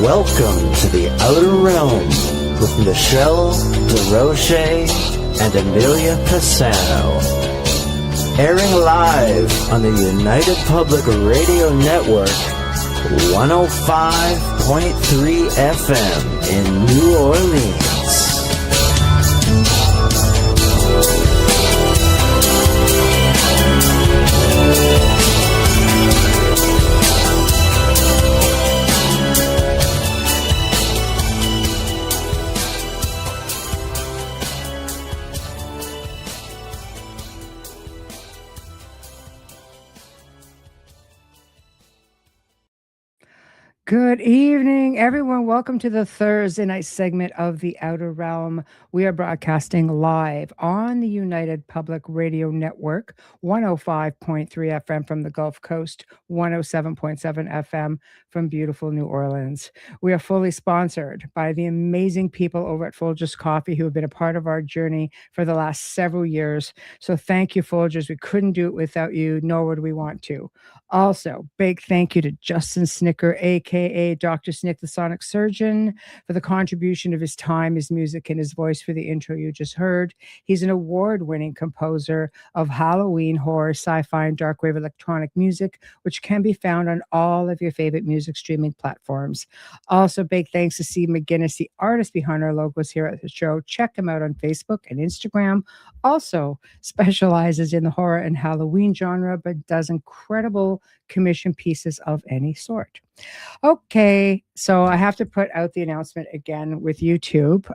Welcome to the Outer Realm with Michelle DeRoche and Amelia Pisano. Airing live on the United Public Radio Network, 105.3 FM in New Orleans. Good evening, everyone. Welcome to the Thursday night segment of The Outer Realm. We are broadcasting live on the United Public Radio Network, 105.3 FM from the Gulf Coast, 107.7 FM from beautiful New Orleans. We are fully sponsored by the amazing people over at Folgers Coffee who have been a part of our journey for the last several years. So thank you, Folgers. We couldn't do it without you, nor would we want to. Also, big thank you to Justin Snicker, a.k.a. Dr. Snick, the Sonic Surgeon, for the contribution of his time, his music, and his voice for the intro you just heard. He's an award-winning composer of Halloween, horror, sci-fi, and dark wave electronic music, which can be found on all of your favorite music streaming platforms. Also, big thanks to Steve McGinnis, the artist behind our logos here at the show. Check him out on Facebook and Instagram. Also specializes in the horror and Halloween genre, but does incredible commission pieces of any sort. Okay, so I have to put out the announcement again with YouTube.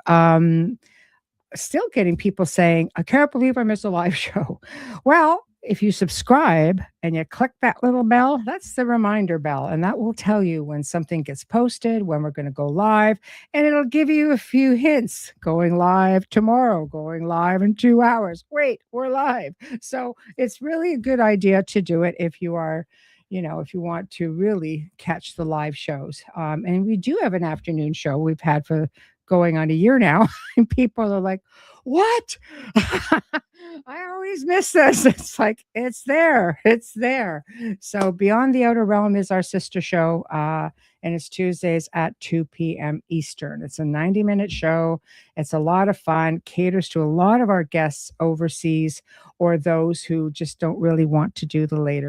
Still getting people saying, I can't believe I missed a live show. Well, if you subscribe and you click that little bell, that's the reminder bell, and that will tell you when something gets posted, when we're going to go live, and it'll give you a few hints. Going live tomorrow, going live in 2 hours. Wait, we're live. So it's really a good idea to do it if you are, if you want to really catch the live shows. And we do have an afternoon show we've had for going on a year now, and people are like, what? I always miss this. It's like, it's there. So Beyond the Outer Realm is our sister show, and it's Tuesdays at 2 p.m. Eastern. It's a 90-minute show. It's a lot of fun, caters to a lot of our guests overseas or those who just don't really want to do the late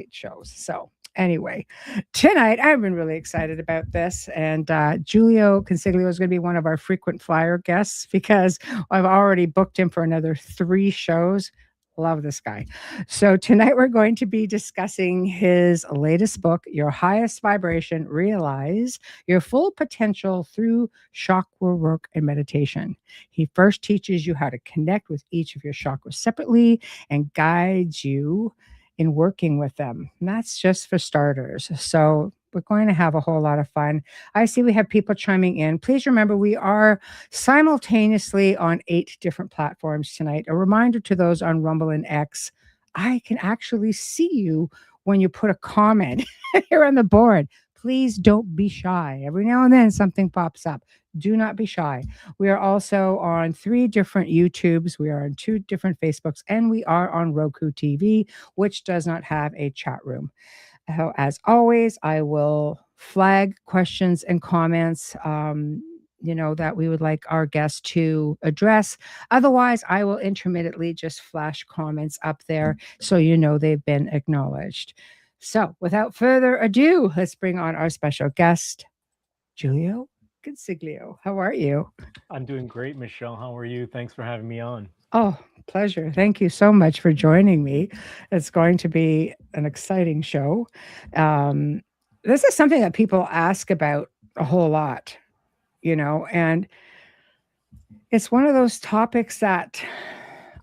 shows. So anyway, tonight I've been really excited about this, and Jiulio Consiglio is going to be one of our frequent flyer guests because I've already booked him for another 3 shows. Love this guy. So tonight we're going to be discussing his latest book, Your Highest Vibration, Realize Your Full Potential Through Chakra Work and Meditation. He first teaches you how to connect with each of your chakras separately and guides you in working with them. And that's just for starters. So we're going to have a whole lot of fun. I see we have people chiming in. Please remember, we are simultaneously on 8 different platforms tonight. A reminder to those on Rumble and X, I can actually see you when you put a comment here on the board. Please don't be shy. Every now and then something pops up. Do not be shy. We are also on 3 different YouTubes. We are on 2 different Facebooks, and we are on Roku TV, which does not have a chat room. As always, I will flag questions and comments, that we would like our guests to address. Otherwise, I will intermittently just flash comments up there so they've been acknowledged. So without further ado, let's bring on our special guest, Jiulio Consiglio. How are you? I'm doing great, Michelle. How are you? Thanks for having me on. Oh, pleasure. Thank you so much for joining me. It's going to be an exciting show. This is something that people ask about a whole lot, and it's one of those topics that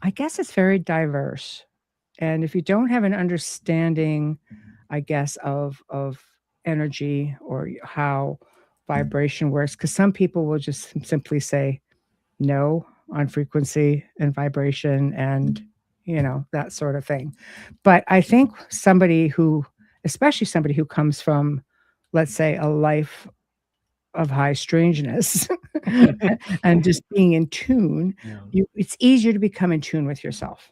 I guess it's very diverse. And if you don't have an understanding, I guess, of energy or how vibration works, because some people will just simply say no on frequency and vibration and, that sort of thing. But I think especially somebody who comes from, let's say, a life of high strangeness and just being in tune, it's easier to become in tune with yourself.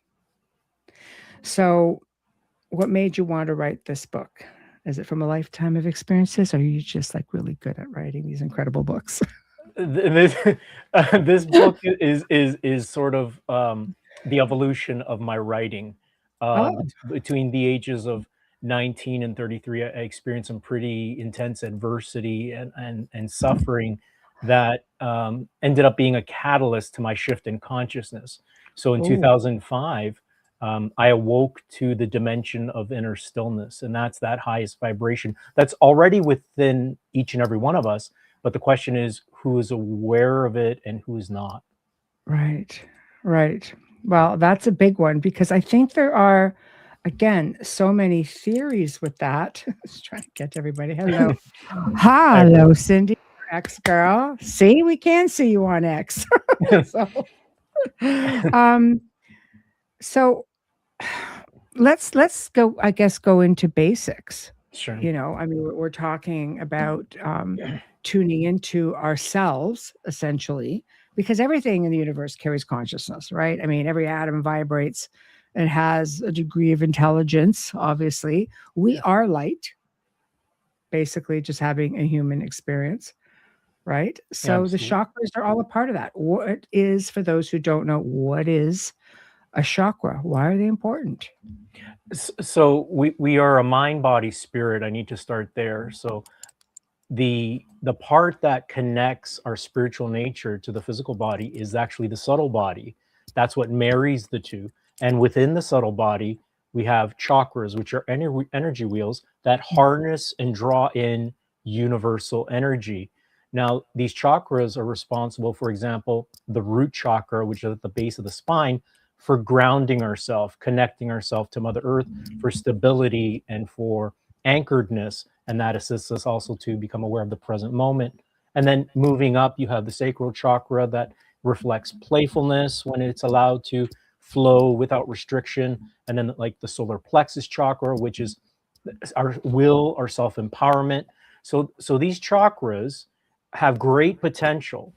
So what made you want to write this book? Is it from a lifetime of experiences, or are you just like really good at writing these incredible books? This this book is sort of the evolution of my writing. Oh, Between the ages of 19 and 33, I experienced some pretty intense adversity and suffering that ended up being a catalyst to my shift in consciousness. So in oh, 2005, I awoke to the dimension of inner stillness, and that's that highest vibration that's already within each and every one of us. But the question is, who is aware of it and who is not? right, right. Well, that's a big one because I think there are, again, so many theories with that. Just trying to get everybody. Hello. I Hello, Cindy, X girl. See, we can see you on X. So, um, so let's go, I guess, go into basics. Sure. I mean, we're talking about tuning into ourselves essentially, because everything in the universe carries consciousness, right? I mean, every atom vibrates and has a degree of intelligence. Obviously, we Yeah, are light, basically just having a human experience, right? So the absolutely. chakras are all a part of that. What is, for those who don't know, what is a chakra? Why are they important? So we are a mind, body, spirit. I need to start there. So the part that connects our spiritual nature to the physical body is actually the subtle body. That's what marries the two. And within the subtle body, we have chakras, which are energy wheels that harness and draw in universal energy. Now, these chakras are responsible, for example, the root chakra, which is at the base of the spine, for grounding ourselves, connecting ourselves to Mother Earth, for stability and for anchoredness, and that assists us also to become aware of the present moment. And then moving up, you have the sacral chakra that reflects playfulness when it's allowed to flow without restriction. And then like the solar plexus chakra, which is our will, our self-empowerment. So these chakras have great potential.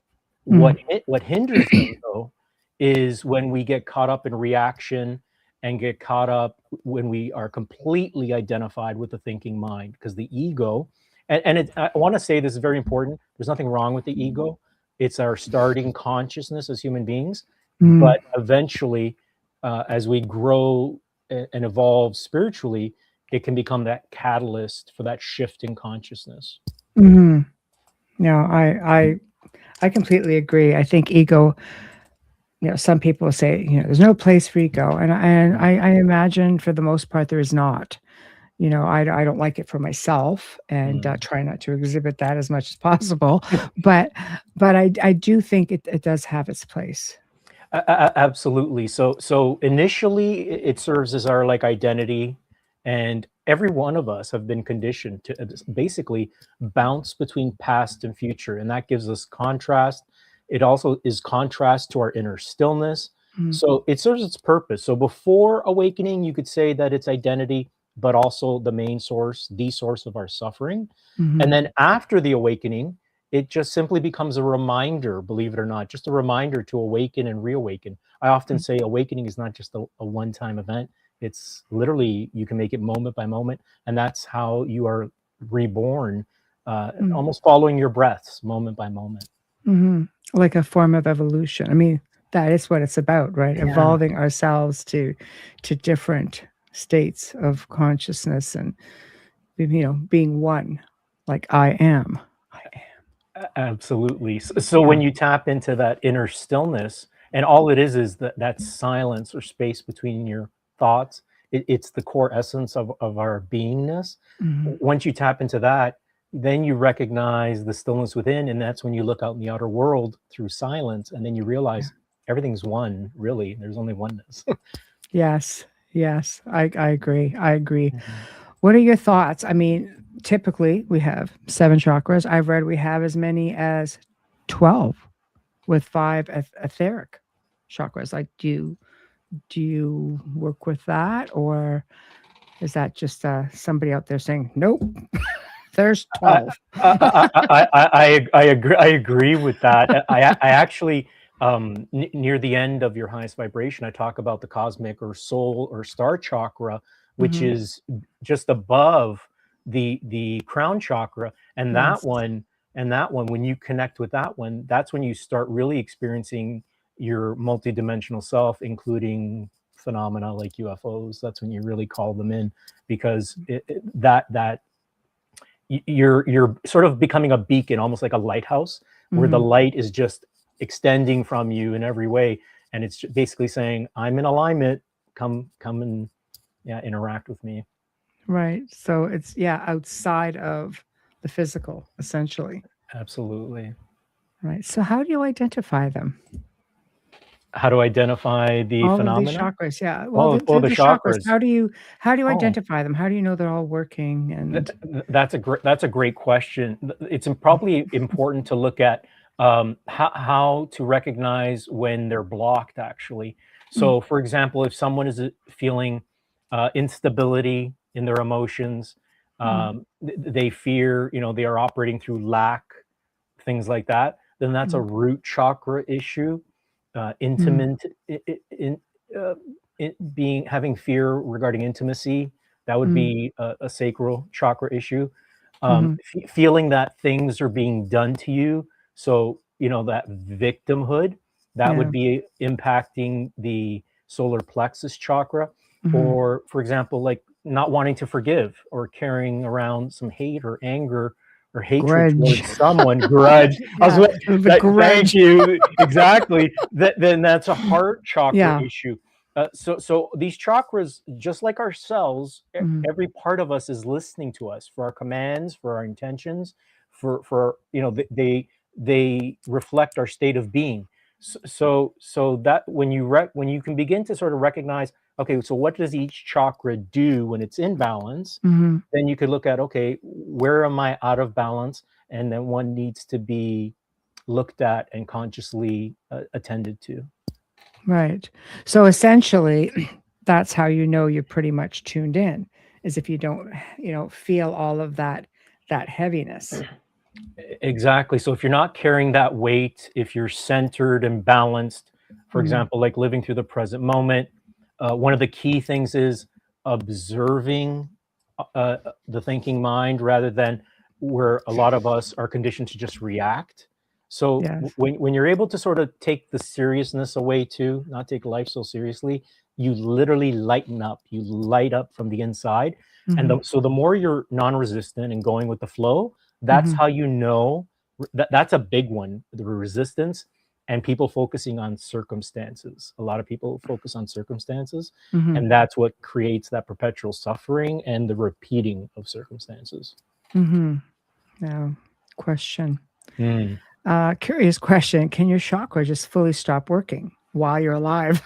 Mm, What hinders them though is when we get caught up in reaction and get caught up when we are completely identified with the thinking mind, because the ego, I want to say this is very important. There's nothing wrong with the ego. It's our starting consciousness as human beings, mm, but eventually, as we grow and evolve spiritually, it can become that catalyst for that shift in consciousness. mhm. No, I completely agree. I think ego, some people say, there's no place for ego, and Mm. I imagine for the most part there is not. I don't like it for myself, and Mm. try not to exhibit that as much as possible. But I do think it does have its place. Absolutely. So initially, it serves as our like identity, and every one of us have been conditioned to basically bounce between past and future, and that gives us contrast. It also is contrast to our inner stillness. Mm, So it serves its purpose. So before awakening, you could say that it's identity, but also the main source, the source of our suffering. And mhm, then after the awakening, it just simply becomes a reminder, believe it or not, just a reminder to awaken and reawaken. I often mm, say awakening is not just a one-time event. It's literally, you can make it moment by moment, and that's how you are reborn, mm, almost following your breaths, moment by moment. mhm. Like a form of evolution. I mean, that is what it's about, right? Yeah, Evolving ourselves to different states of consciousness, and being one, like I am. I absolutely. So am. when you tap into that inner stillness, and all it is that silence or space between your thoughts, it's the core essence of our beingness. Mhm. Once you tap into that, then you recognize the stillness within, and that's when you look out in the outer world through silence, and then you Yeah. realize everything's one, really. There's only oneness. Yes. Yes. I agree. I agree. Mhm. What are your thoughts? I mean, typically we have 7 chakras. I've read we have as many as 12 with 5 etheric chakras. Like, do you work with that, or is that just somebody out there saying, nope, there's I 12? I agree. I agree with that. I actually, near the end of your highest vibration, I talk about the cosmic or soul or star chakra, which Mhm. is just above the crown chakra, and Yes. that one, when you connect with that one, that's when you start really experiencing your multidimensional self, including phenomena like UFOs. That's when you really call them in, because you're sort of becoming a beacon, almost like a lighthouse, where the light is just extending from you in every way, and it's basically saying, I'm in alignment, come and interact with me. Right. So it's, outside of the physical, essentially. Absolutely. Right. So how do you identify them? How to identify the All of these phenomena? chakras, yeah. Well, The the chakras, chakras. how do you Oh, identify them? How do you know they're all working? And that's a great question. It's probably important to look at how to recognize when they're blocked, actually. So, for example, if someone is feeling instability in their emotions, they fear, they are operating through lack, things like that, then that's a root chakra issue. Intimate, uh, having fear regarding intimacy, that would be a sacral chakra issue. Feeling that things are being done to you, so that victimhood, that yeah. would be impacting the solar plexus chakra. Mhm. Or, for example, like not wanting to forgive, or carrying around some hate or anger or hatred Grudge. towards someone, grudge. Yeah, the Thank grudge. you. Exactly. Then that's a heart chakra Yeah. issue. So these chakras, just like our cells, Mhm. every part of us is listening to us for our commands, for our intentions, for they reflect our state of being. So that when you can begin to sort of recognize, okay, so what does each chakra do when it's in balance? Mhm. Then you could look at, okay, where am I out of balance? And then one needs to be looked at and consciously attended to. Right. So essentially, that's how you know you're pretty much tuned in, is if you don't, feel all of that heaviness. Exactly. So if you're not carrying that weight, if you're centered and balanced, for example, like living through the present moment, one of the key things is observing the thinking mind, rather than where a lot of us are conditioned to just react. So Yes. when you're able to sort of take the seriousness away too, not take life so seriously, you literally lighten up. You light up from the inside. And so the more you're non-resistant and going with the flow, that's how you know that's a big one, the resistance, and people focusing on circumstances. A lot of people focus on circumstances, and that's what creates that perpetual suffering and the repeating of circumstances. Now, question. Mm. Curious question. Can your chakra just fully stop working while you're alive?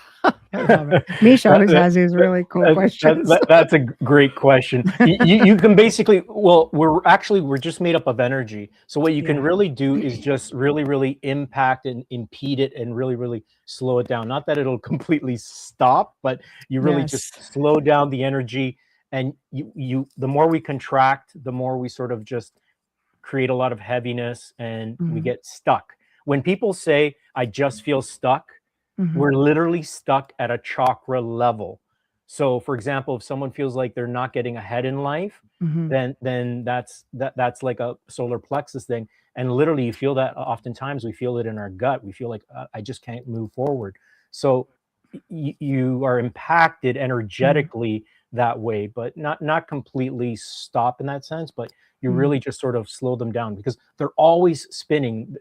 I love it. Misha always has these really cool questions. That's a great question. You can basically, well, we're just made up of energy. So what you can Yeah. really do is just really, really impact and impede it, and really, really slow it down. Not that it'll completely stop, but you really Yes. just slow down the energy. And the more we contract, the more we sort of just create a lot of heaviness, and we get stuck. When people say, I just feel stuck, we're literally stuck at a chakra level. So, for example, if someone feels like they're not getting ahead in life, then that's like a solar plexus thing. And literally, you feel that. Oftentimes, we feel it in our gut. We feel like, I just can't move forward. So you are impacted energetically that way, but not completely stop in that sense. But you really just sort of slow them down, because they're always spinning.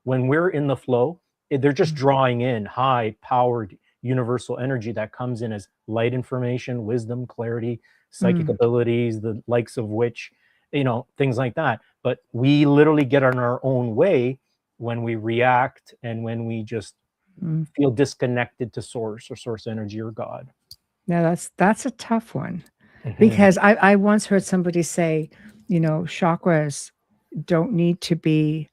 When we're in the flow, they're just drawing in high powered universal energy that comes in as light information, wisdom, clarity, psychic abilities, the likes of which, things like that. But we literally get on our own way when we react, and when we just feel disconnected to source, or source energy, or God. Now that's a tough one, because I once heard somebody say, chakras don't need to be,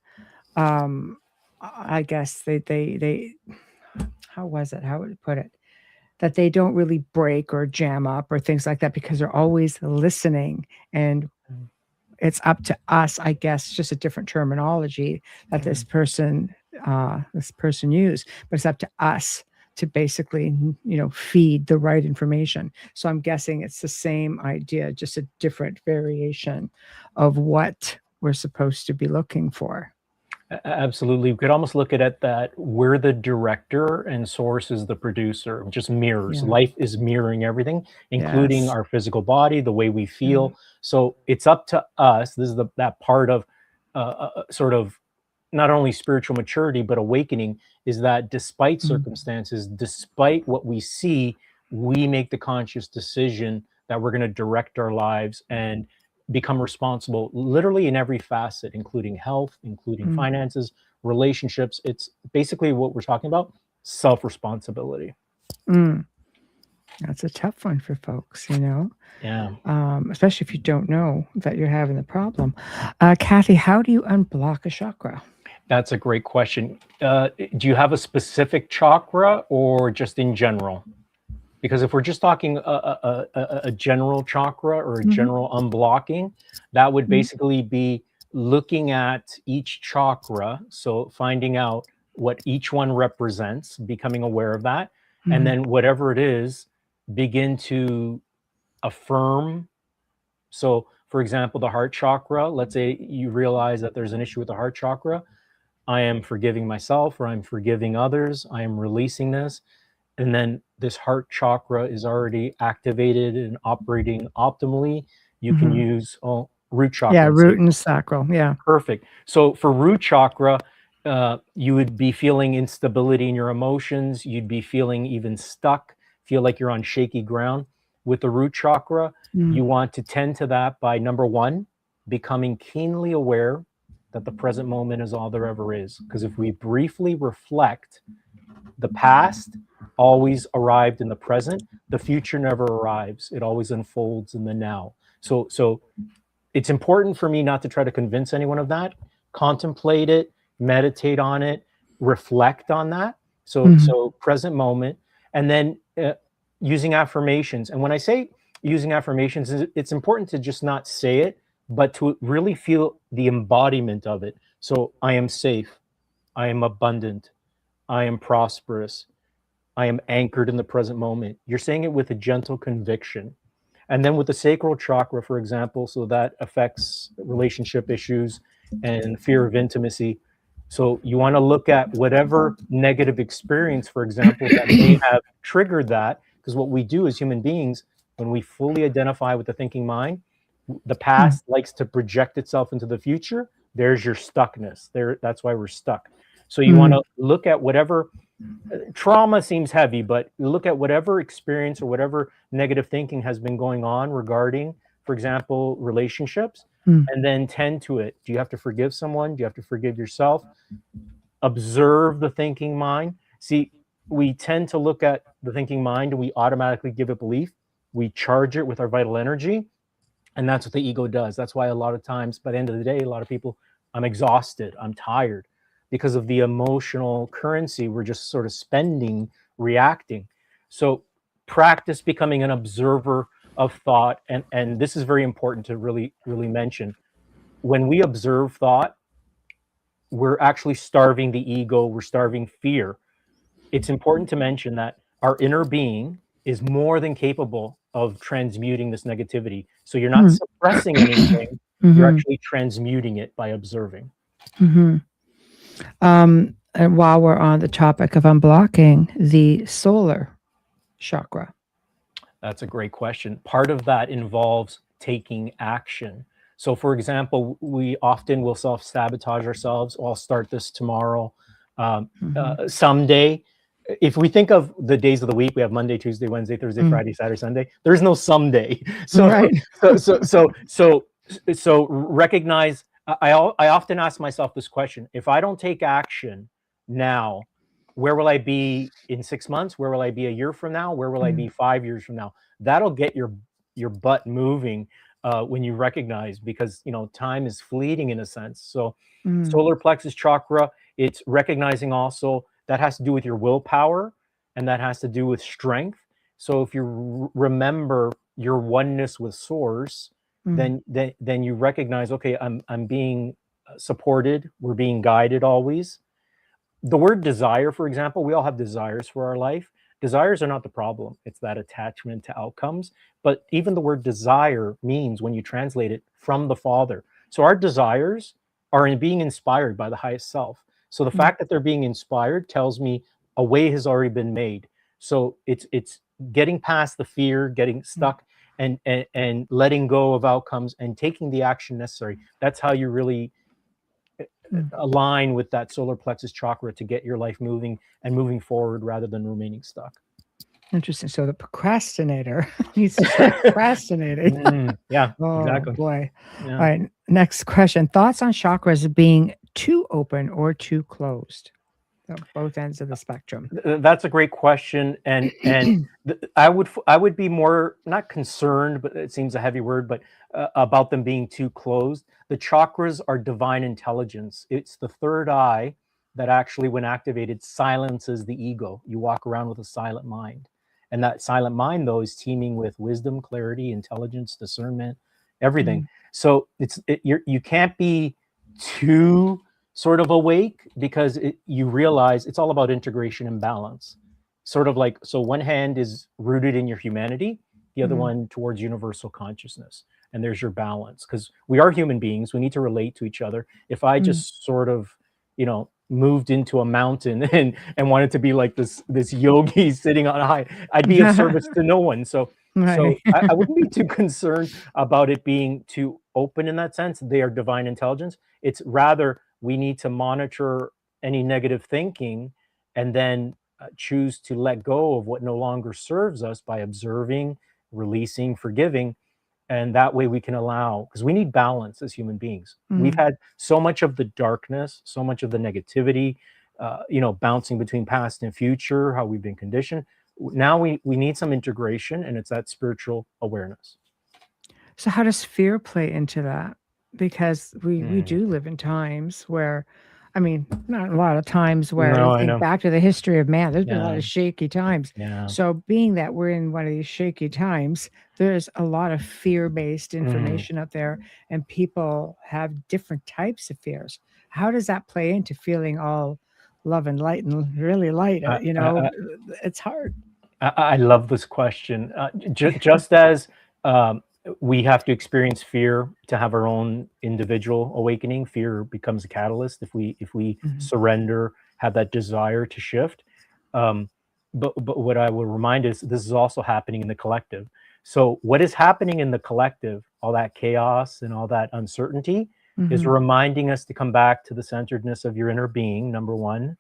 I guess they how was it? How would it put it? That they don't really break or jam up or things like that, because they're always listening, and it's up to us, I guess, just a different terminology that this person used, but it's up to us to basically, feed the right information. So I'm guessing it's the same idea, just a different variation of what we're supposed to be looking for. Absolutely. We could almost look at it that we're the director and source is the producer, just mirrors. Yeah. Life is mirroring everything, including Yes. our physical body, the way we feel. So it's up to us. This is that part of sort of not only spiritual maturity, but awakening, is that despite circumstances, despite what we see, we make the conscious decision that we're going to direct our lives and become responsible literally in every facet, including health, including finances, relationships. It's basically what we're talking about, self-responsibility. That's a tough one for folks, Yeah. Especially if you don't know that you're having the problem. Kathy, how do you unblock a chakra? That's a great question. Do you have a specific chakra or just in general? Because if we're just talking a general chakra or a general unblocking, that would basically be looking at each chakra. So finding out what each one represents, becoming aware of that. And then whatever it is, begin to affirm. So for example, the heart chakra, let's say you realize that there's an issue with the heart chakra. I am forgiving myself, or I'm forgiving others. I am releasing this. And then this heart chakra is already activated and operating optimally. You can use root chakra. Yeah, root and sacral. Yeah. Perfect. So for root chakra, you would be feeling instability in your emotions. You'd be feeling even stuck, feel like you're on shaky ground. With the root chakra, you want to tend to that by, number one, becoming keenly aware that the present moment is all there ever is. Because if we briefly reflect, the past always arrived in the present. The future never arrives. It always unfolds in the now. So it's important for me not to try to convince anyone of that. Contemplate it, meditate on it, reflect on that. So present moment, and then using affirmations. And when I say using affirmations, it's important to just not say it, but to really feel the embodiment of it. So I am safe. I am abundant. I am prosperous. I am anchored in the present moment. You're saying it with a gentle conviction. And then with the sacral chakra, for example, so that affects relationship issues and fear of intimacy. So you want to look at whatever negative experience, for example, that may have triggered that. Because what we do as human beings, when we fully identify with the thinking mind, the past likes to project itself into the future. There's your stuckness. That's why we're stuck. So you want to look at whatever trauma seems heavy, but look at whatever experience or whatever negative thinking has been going on regarding, for example, relationships, and then tend to it. Do you have to forgive someone? Do you have to forgive yourself? Observe the thinking mind. See, we tend to look at the thinking mind and we automatically give it belief. We charge it with our vital energy. And that's what the ego does. That's why a lot of times, by the end of the day, a lot of people, I'm exhausted, I'm tired, because of the emotional currency we're just sort of spending, reacting. So practice becoming an observer of thought. And this is very important to really mention. When we observe thought, we're actually starving the ego, we're starving fear. It's important to mention that our inner being is more than capable of transmuting this negativity. So you're not suppressing anything, you're actually transmuting it by observing. And while we're on the topic of unblocking the solar chakra. That's a great question. Part of that involves taking action. So for example, we often will self-sabotage ourselves. I'll start this tomorrow. Someday, if we think of the days of the week, we have Monday, Tuesday, Wednesday, Thursday, Friday, Saturday, Sunday. There's no someday. So, right. so recognize. I often ask myself this question: if I don't take action now, where will I be in 6 months? Where will I be a year from now? Where will I be 5 years from now? That'll get your butt moving when you recognize, because time is fleeting in a sense. So solar plexus chakra, it's recognizing also that has to do with your willpower, and that has to do with strength. So if you remember your oneness with source, then you recognize, okay, I'm being supported, we're being guided always. the word desire, for example, we all have desires for our life. Desires are not the problem. It's that attachment to outcomes. But even the word desire means, when you translate it, from the Father. So our desires are in being inspired by the highest self. So the fact that they're being inspired tells me a way has already been made. So it's getting past the fear, getting stuck, and letting go of outcomes and taking the action necessary. That's how you really align with that solar plexus chakra to get your life moving and moving forward rather than remaining stuck. Interesting. So the procrastinator needs to start procrastinating. Yeah, Oh, exactly. boy. Yeah. All right. Next question. Thoughts on chakras being too open or too closed? So both ends of the spectrum. That's a great question, and I would be more, not concerned, but it seems a heavy word, but about them being too closed. The chakras are divine intelligence. It's the third eye that actually, when activated, silences the ego. You walk around with a silent mind, and that silent mind, though, is teeming with wisdom, clarity, intelligence, discernment, everything. So you can't be too sort of awake, because you realize it's all about integration and balance. Sort of like, so one hand is rooted in your humanity, the other one towards universal consciousness. And there's your balance, because we are human beings. We need to relate to each other. If I just sort of, moved into a mountain and wanted to be like this yogi sitting on a high, I'd be of service to no one. So Right. I wouldn't be too concerned about it being too open in that sense. They are divine intelligence. It's rather, we need to monitor any negative thinking, and then choose to let go of what no longer serves us by observing, releasing, forgiving. And that way we can allow, because we need balance as human beings. We've had so much of the darkness, so much of the negativity, bouncing between past and future, how we've been conditioned. Now we need some integration, and it's that spiritual awareness. So how does fear play into that? Because we do live in times where, I mean, not a lot of times where No, you I think know. back to the history of man, there's been a lot Yeah. of shaky times. Yeah. So being that we're in one of these shaky times, there's a lot of fear-based information out there, and people have different types of fears. How does that play into feeling all love and light and really light? It's hard. I love this question. Just as we have to experience fear to have our own individual awakening, fear becomes a catalyst if we surrender, have that desire to shift. But what I will remind is, this is also happening in the collective. So what is happening in the collective, all that chaos and all that uncertainty, is reminding us to come back to the centeredness of your inner being, number one,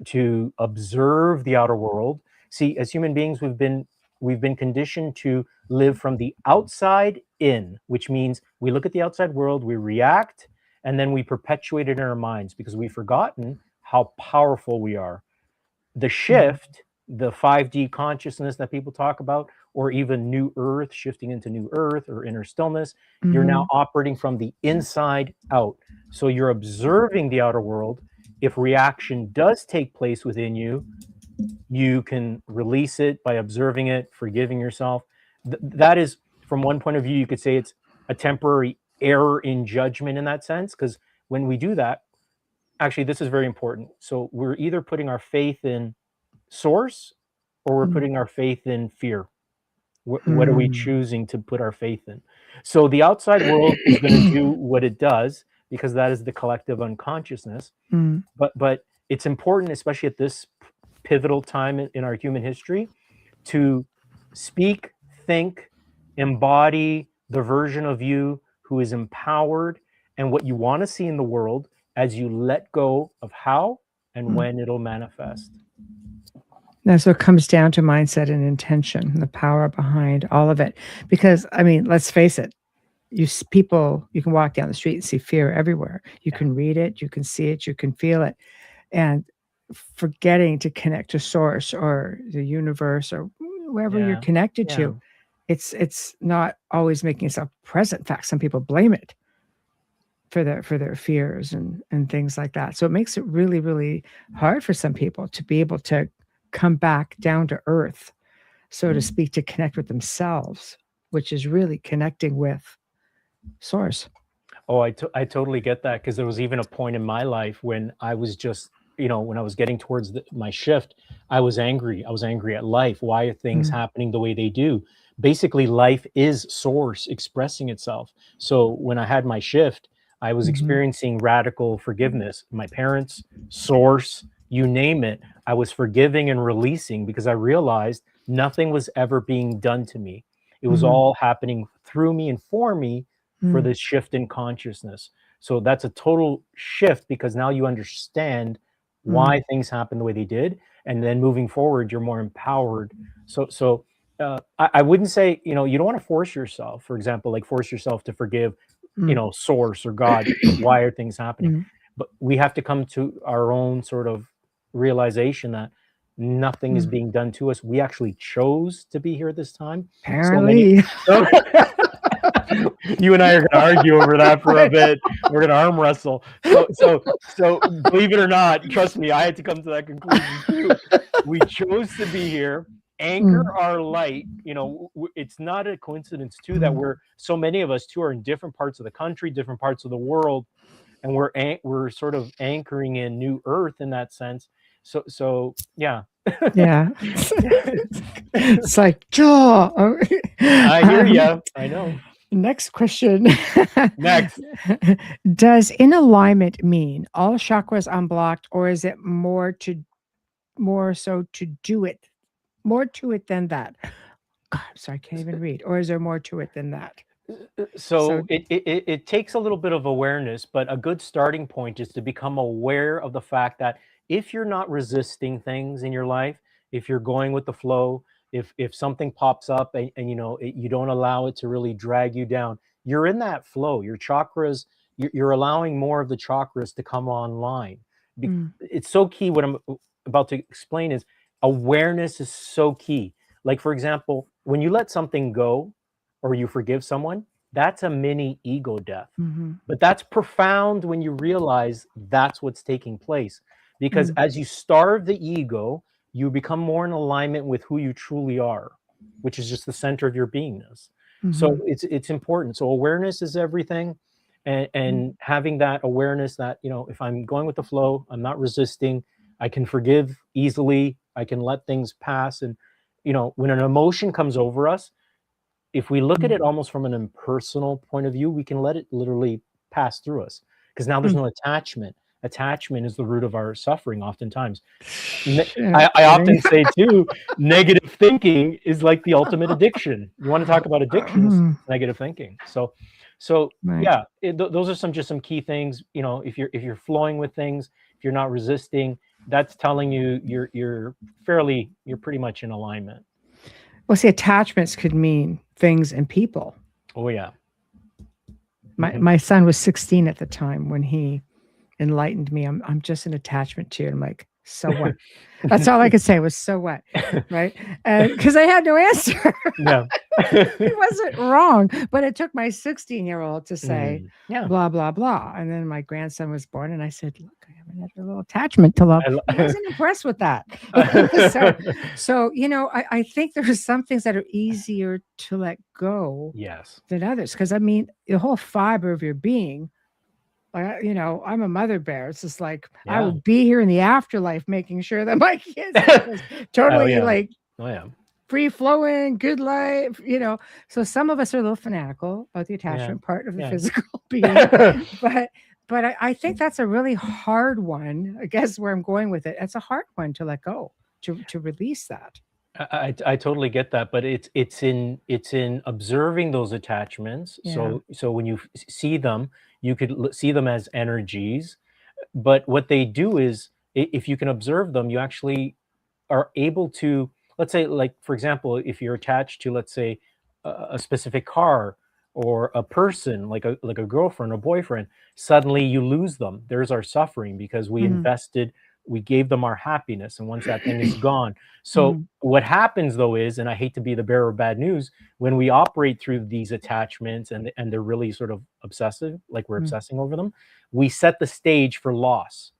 to observe the outer world. See, as human beings, we've been conditioned to live from the outside in, which means we look at the outside world, we react, and then we perpetuate it in our minds, because we've forgotten how powerful we are. The shift, the 5D consciousness that people talk about, or even new earth, shifting into new earth or inner stillness, you're now operating from the inside out. So you're observing the outer world. If reaction does take place within you, you can release it by observing it, forgiving yourself. That is, from one point of view, you could say it's a temporary error in judgment in that sense, because when we do that, actually, this is very important. So we're either putting our faith in source, or we're putting our faith in fear. What are we choosing to put our faith in? So the outside world is going to do what it does, because that is the collective unconsciousness. But it's important, especially at this pivotal time in our human history, to speak, think, embody the version of you who is empowered, and what you want to see in the world, as you let go of how and when it'll manifest. And so it comes down to mindset and intention, the power behind all of it. Because, I mean, let's face it, you can walk down the street and see fear everywhere. You can read it, you can see it, you can feel it. And forgetting to connect to source or the universe or wherever you're connected to, it's not always making itself present. In fact, some people blame it for their fears and things like that. So it makes it really, really hard for some people to be able to come back down to earth, so to speak, to connect with themselves, which is really connecting with source. Oh, I totally get that, because there was even a point in my life when I was just when I was getting towards my shift, I was angry. I was angry at life. Why are things happening the way they do? Basically, life is source expressing itself. So when I had my shift, I was experiencing radical forgiveness. My parents, source, you name it, I was forgiving and releasing because I realized nothing was ever being done to me. It was all happening through me and for me for this shift in consciousness. So that's a total shift because now you understand why things happen the way they did. And then moving forward, you're more empowered. So I wouldn't say, you don't want to force yourself, for example, like force yourself to forgive, source or God. Why are things happening? But we have to come to our own sort of realization that nothing is being done to us. We actually chose to be here this time. Apparently. You and I are going to argue over that for a bit. We're going to arm wrestle. So believe it or not, trust me, I had to come to that conclusion too. We chose to be here, anchor our light. It's not a coincidence too that so many of us too are in different parts of the country, different parts of the world, and we're sort of anchoring in new earth in that sense. So yeah. Yeah. It's like, Joe. I hear you. I know. Next question. Next. Does in alignment mean all chakras unblocked, or is it more so to do it? More to it than that? God, I'm sorry, I can't even read. Or is there more to it than that? So it takes a little bit of awareness, but a good starting point is to become aware of the fact that if you're not resisting things in your life, if you're going with the flow, if something pops up and you don't allow it to really drag you down, you're in that flow. Your chakras, you're allowing more of the chakras to come online. It's so key. What I'm about to explain is awareness is so key. Like, for example, when you let something go or you forgive someone, that's a mini ego death. But that's profound when you realize that's what's taking place. Because as you starve the ego, you become more in alignment with who you truly are, which is just the center of your beingness. So it's important. So awareness is everything. And having that awareness that, if I'm going with the flow, I'm not resisting, I can forgive easily, I can let things pass. And, when an emotion comes over us, if we look at it almost from an impersonal point of view, we can let it literally pass through us because now there's no attachment. Attachment is the root of our suffering oftentimes. I often say too, negative thinking is like the ultimate addiction. You want to talk about addictions, negative thinking. So right. Yeah, those are just some key things. If you're flowing with things, if you're not resisting, that's telling you you're pretty much in alignment. Well, see, attachments could mean things and people. Oh yeah. My son was 16 at the time when he enlightened me. I'm just an attachment to you. I'm like, so what? That's all I could say was, so what? Right? Because I had no answer. Yeah. He wasn't wrong. But it took my 16-year-old to say, blah, blah, blah. And then my grandson was born and I said, look, I have another little attachment to love. I wasn't impressed with that. So I think there are some things that are easier to let go than others. Because I mean, the whole fiber of your being, I'm a mother bear. It's just like, I will be here in the afterlife, making sure that my kids are totally free flowing, good life, So some of us are a little fanatical about the attachment part of the physical being, but I think that's a really hard one. I guess where I'm going with it, it's a hard one to let go, to release that. I totally get that, but it's in observing those attachments. So when you see them, you could see them as energies, but what they do is, if you can observe them, you actually are able to, let's say, like, for example, if you're attached to, let's say, a specific car or a person, like a girlfriend or boyfriend, suddenly you lose them. There's our suffering because we invested, we gave them our happiness, and once that thing is gone. So what happens though is, and I hate to be the bearer of bad news, when we operate through these attachments and they're really sort of obsessive, like we're obsessing over them, we set the stage for loss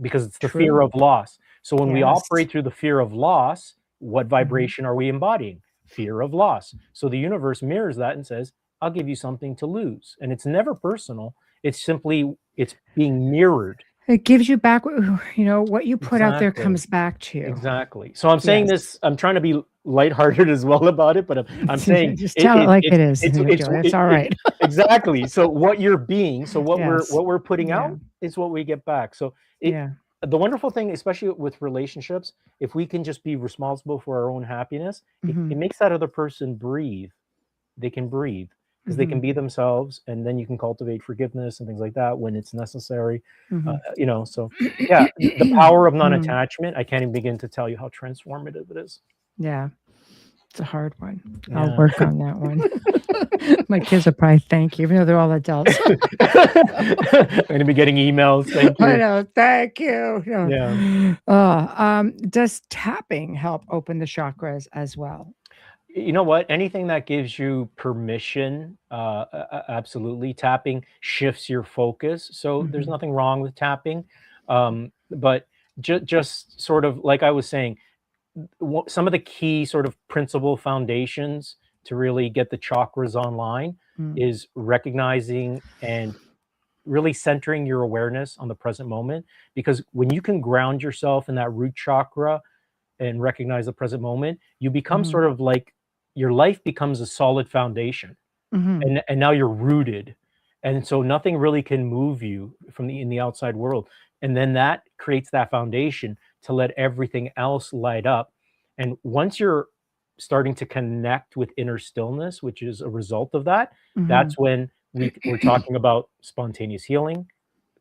because it's the fear of loss. So when we operate through the fear of loss, what vibration are we embodying? Fear of loss. So the universe mirrors that and says, I'll give you something to lose. And it's never personal. It's simply, it's being mirrored. It gives you back, what you put out there comes back to you. Exactly. So I'm saying this, I'm trying to be lighthearted as well about it, but I'm saying Just tell it like it is. It's all right. Exactly. So what you're being, so what Yes. we're putting Yeah. out is what we get back. So Yeah. the wonderful thing, especially with relationships, if we can just be responsible for our own happiness, Mhm. it makes that other person breathe. They can breathe because they can Mhm. be themselves, and then you can cultivate forgiveness and things like that when it's necessary. Mhm. So yeah, the power of Mhm. non-attachment, I can't even begin to tell you how transformative it is. Yeah. It's a hard one. Yeah. I'll work on that one. My kids will probably thank you, even though they're all adults. I'm going to be getting emails. Thank you. I know. Thank you. Yeah. Does tapping help open the chakras as well? You know what? Anything that gives you permission, absolutely. Tapping shifts your focus. So there's Mhm. nothing wrong with tapping. But just sort of like I was saying, some of the key sort of principal foundations to really get the chakras online Mm. is recognizing and really centering your awareness on the present moment. Because when you can ground yourself in that root chakra and recognize the present moment, you become Mhm. sort of like your life becomes a solid foundation, Mhm. and now you're rooted, and so nothing really can move you from in the outside world, and then that creates that foundation to let everything else light up. And once you're starting to connect with inner stillness, which is a result of that, Mhm. that's when we're talking about spontaneous healing,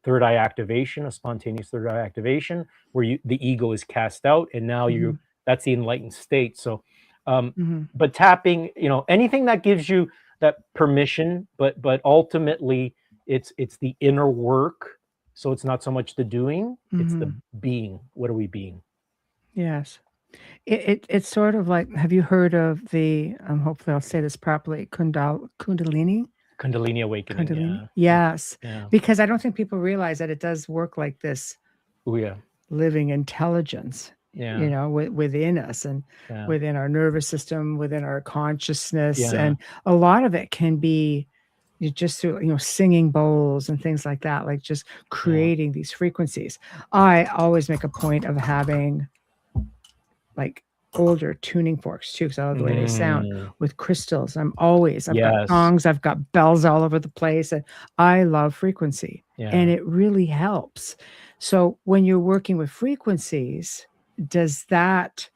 third eye activation, a spontaneous third eye activation, where the ego is cast out, and now Mhm. that's the enlightened state. So, Mhm. but tapping, anything that gives you that permission, but ultimately it's the inner work. So it's not so much the doing, it's the Mhm. being. What are we being? Yes. It's sort of like, have you heard of the, hopefully I'll say this properly, Kundalini? Kundalini awakening. Kundalini? Yeah. Yes. Yeah. Because I don't think people realize that it does work like this Oh yeah. living intelligence, Yeah. within us and Yeah. within our nervous system, within our consciousness. Yeah. And a lot of it can be just through, singing bowls and things like that, like just creating these frequencies. I always make a point of having like older tuning forks too, because I love the way they sound with crystals. I've got Yes. gongs, I've got bells all over the place, and I love frequency, and Yeah. it really helps. So when you're working with frequencies, does that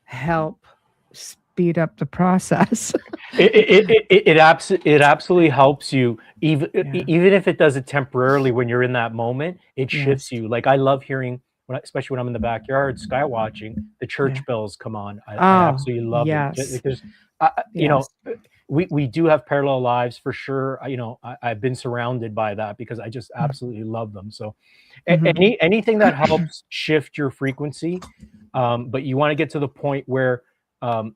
help speed up the process? It absolutely helps you, Yeah. even if it does it temporarily. When you're in that moment, it shifts Yes. you. Like I love hearing, especially when I'm in the backyard sky watching, the Yeah. church bells come on. I Oh, absolutely love it yes. because Yes. we do have parallel lives for sure. I've been surrounded by that because I just Mm. absolutely love them. So Mhm. anything that helps shift your frequency, but you want to get to the point where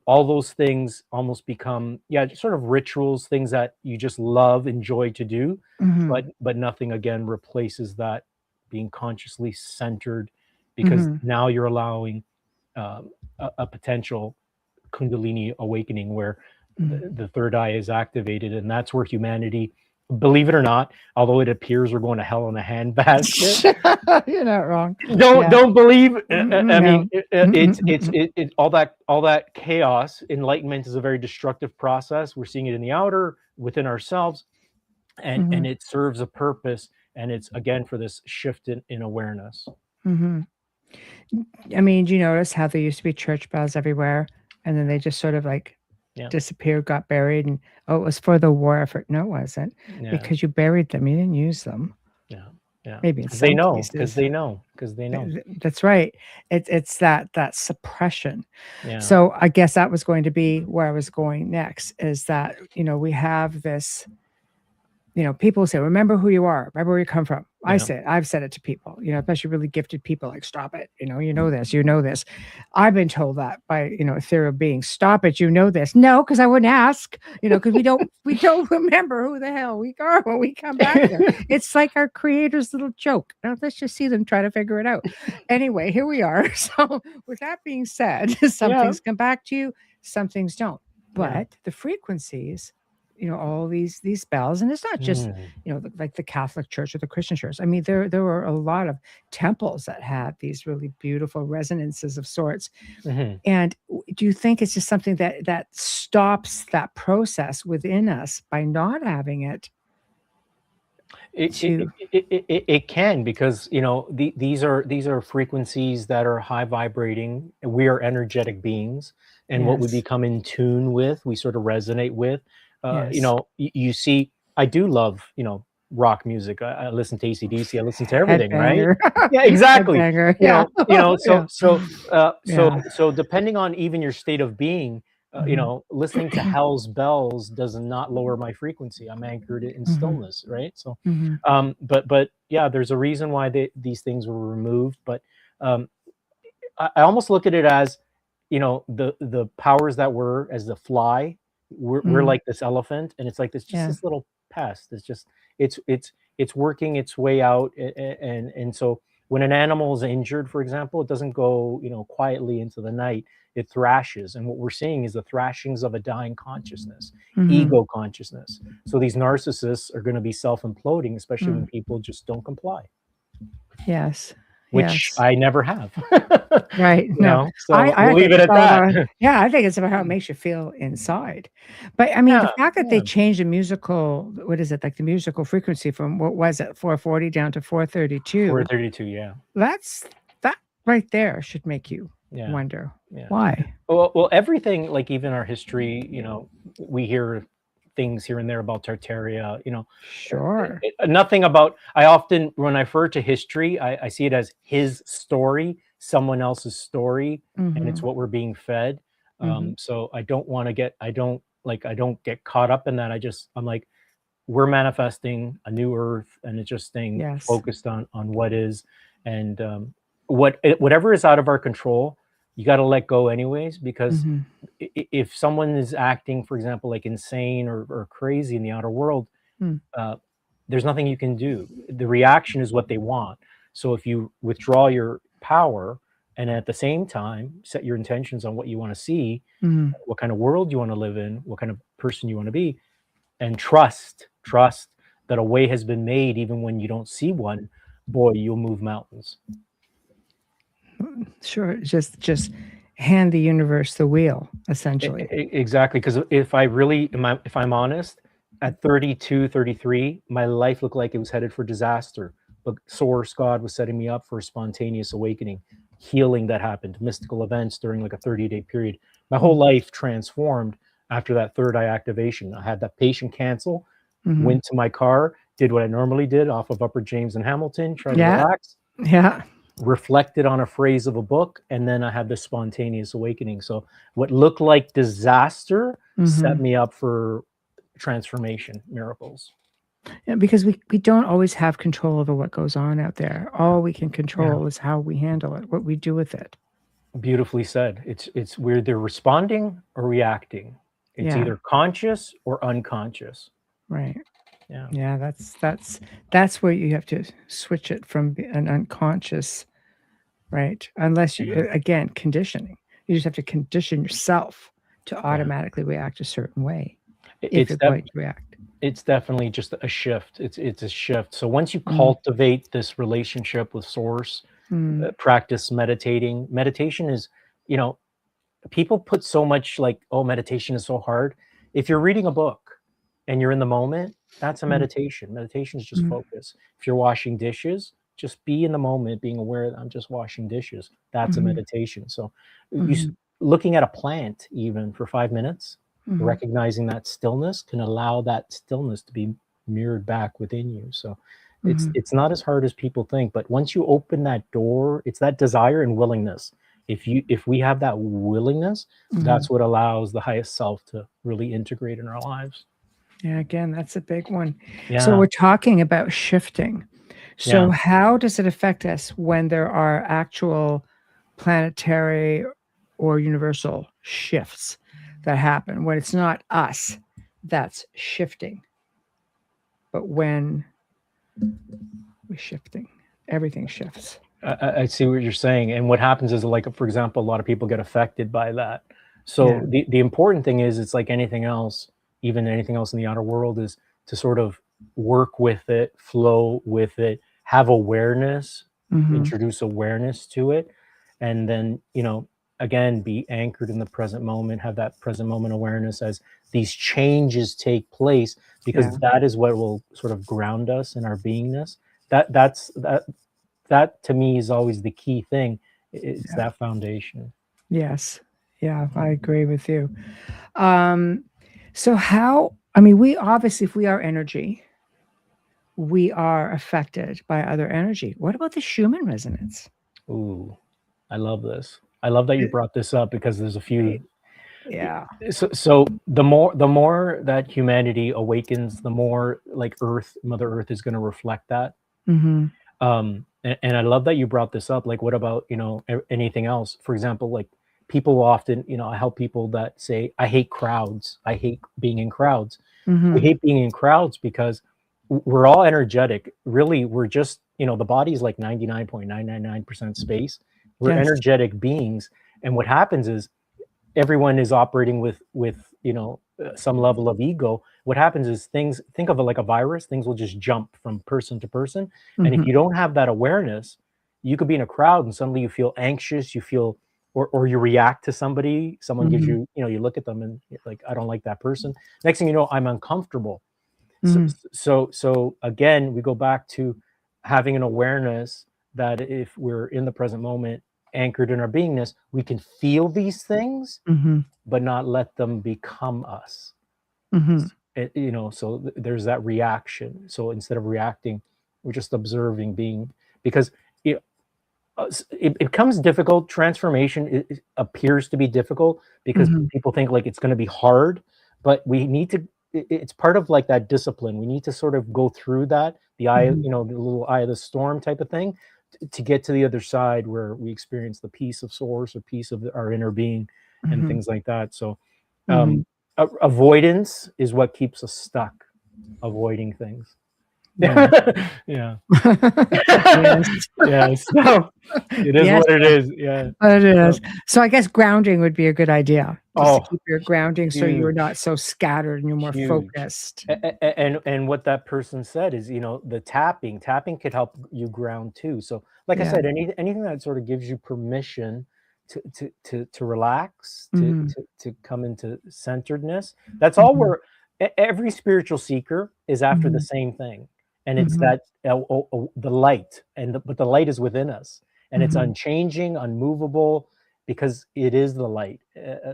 all those things almost become, just sort of rituals, things that you just love, enjoy to do, Mhm. but nothing again replaces that being consciously centered, because Mhm. now you're allowing a potential Kundalini awakening where Mhm. the third eye is activated, and that's where humanity, believe it or not, although it appears we're going to hell in a handbasket, You're not wrong. don't Yeah. don't believe. I mean, No. it's all that chaos. Enlightenment is a very destructive process. We're seeing it in the outer, within ourselves, and Mhm. it serves a purpose. And it's again for this shift in awareness. Mhm. I mean, do you notice how there used to be church bells everywhere, and then they just sort of like Yeah, disappeared, got buried, and it was for the war effort. No, it wasn't, yeah, because you buried them. You didn't use them. yeah, yeah. Maybe in Because they some know. Because cases. they know. Because they know. That's right. It's that suppression. Yeah, So I guess that was going to be where I was going next. Is that we have this. People say, remember who you are, remember where you come from. yeah, I've said it to people, especially really gifted people, like, stop it. You know this. I've been told that by, ethereal beings, stop it. You know this. No, because I wouldn't ask, because we don't remember who the hell we are when we come back there. It's like our creator's little joke. Now, let's just see them try to figure it out. Anyway, here we are. So with that being said, some yeah, things come back to you, some things don't. yeah, But the frequencies all these bells. And it's not just, like the Catholic Church or the Christian Church. I mean, there were a lot of temples that had these really beautiful resonances of sorts. And do you think it's just something that stops that process within us by not having it? It can, because these are frequencies that are high vibrating. We are energetic beings, and what we Yes. become in tune with, we sort of resonate with. Yes. You see, I do love rock music. I listen to AC/DC. I listen to everything, right? Yeah, exactly. Headbanger. Yeah. So depending on even your state of being, listening to Hell's Bells does not lower my frequency. I'm anchored in stillness, right? So, but yeah, there's a reason why these things were removed. But I almost look at it as, the powers that were, as the fly. We're like this elephant, and it's like this this little pest. It's just it's working its way out, and so when an animal is injured, for example, it doesn't go quietly into the night. It thrashes, and what we're seeing is the thrashings of a dying consciousness, ego consciousness. So these narcissists are going to be self-imploding, especially when people just don't comply. Yes. Which I never have. Right. No. So we'll leave it at that. I think it's about how it makes you feel inside. But I mean, the fact that they changed the musical, what is it, like the musical frequency from, what was it, 440 down to 432? 432, yeah. That right there should make you wonder why. Well, everything, like even our history, we hear things here and there about Tartaria, Sure. Nothing about, I often, when I refer to history, I see it as his story, someone else's story, and it's what we're being fed. So I don't want to get, I don't get caught up in that. I'm like, we're manifesting a new earth, and it's just staying focused on what is, and whatever is out of our control, you got to let go anyways, because if someone is acting, for example, like insane or crazy in the outer world, there's nothing you can do. The reaction is what they want. So if you withdraw your power, and at the same time set your intentions on what you want to see, what kind of world you want to live in, what kind of person you want to be, and trust that a way has been made even when you don't see one, boy, you'll move mountains. Sure. Just hand the universe the wheel, essentially. Exactly. Because if I'm honest, at 32, 33, my life looked like it was headed for disaster. But Source God was setting me up for a spontaneous awakening, healing that happened, mystical events during like a 30-day period. My whole life transformed after that third eye activation. I had that patient cancel, went to my car, did what I normally did off of Upper James and Hamilton, tried to relax. Yeah. Reflected on a phrase of a book, and then I had this spontaneous awakening. So what looked like disaster set me up for transformation, miracles. Yeah, because we don't always have control over what goes on out there. All we can control is how we handle it, what we do with it. Beautifully said. It's we're either responding or reacting. It's either conscious or unconscious. Right. Yeah, that's where you have to switch it from an unconscious, right? Unless you, again, conditioning. You just have to condition yourself to automatically react a certain way if you're going to react. It's definitely just a shift. It's a shift. So once you cultivate this relationship with Source, practice meditating. Meditation is, people put so much like, oh, meditation is so hard. If you're reading a book and you're in the moment, that's a meditation. Meditation is just focus. If you're washing dishes, just be in the moment, being aware that I'm just washing dishes. That's a meditation. So looking at a plant even for 5 minutes, recognizing that stillness can allow that stillness to be mirrored back within you. So it's not as hard as people think, but once you open that door, it's that desire and willingness. If we have that willingness, that's what allows the highest self to really integrate in our lives. Yeah, again, that's a big one. So we're talking about shifting. So how does it affect us when there are actual planetary or universal shifts that happen, when it's not us that's shifting, but when we're shifting, everything shifts? I see what you're saying. And what happens is, like, for example, a lot of people get affected by that. So the important thing is, it's like anything else. even anything else in the outer world, is to sort of work with it, flow with it, have awareness, introduce awareness to it, and then, again, be anchored in the present moment, have that present moment awareness as these changes take place, because that is what will sort of ground us in our beingness. That to me is always the key thing. It's that foundation. Yes. Yeah, I agree with you. So how, I mean, we obviously, if we are energy, we are affected by other energy. What about the Schumann resonance? Ooh, I love this. I love that you brought this up, because there's a few. Yeah. So the more that humanity awakens, the more like Mother Earth is going to reflect that. And I love that you brought this up. Like, what about, anything else? For example, like, people often, I help people that say, I hate crowds. I hate being in crowds. We hate being in crowds because we're all energetic. Really, we're just, the body is like 99.999% space. We're energetic beings. And what happens is everyone is operating with some level of ego. What happens is think of it like a virus. Things will just jump from person to person. And if you don't have that awareness, you could be in a crowd and suddenly you feel anxious, you feel, or you react to somebody. Someone gives you, you look at them and you're like, I don't like that person. Next thing you know, I'm uncomfortable. So again, we go back to having an awareness that if we're in the present moment, anchored in our beingness, we can feel these things, but not let them become us. So there's that reaction. So instead of reacting, we're just observing, being, because it becomes difficult. Transformation appears to be difficult because people think like it's going to be hard, but we need to, it's part of like that discipline. We need to sort of go through that, the eye, the little eye of the storm type of thing, to get to the other side where we experience the peace of source or peace of our inner being and things like that. So avoidance is what keeps us stuck, avoiding things. Yeah. Yes. So it is what it is. Yeah. It is. So I guess grounding would be a good idea. Just to keep your grounding so you're not so scattered and you're more focused. And what that person said is, the tapping could help you ground too. So like I said, anything that sort of gives you permission to relax, to come into centeredness. That's all every spiritual seeker is after the same thing. And it's that the light, but the light is within us, and it's unchanging, unmovable, because it is the light.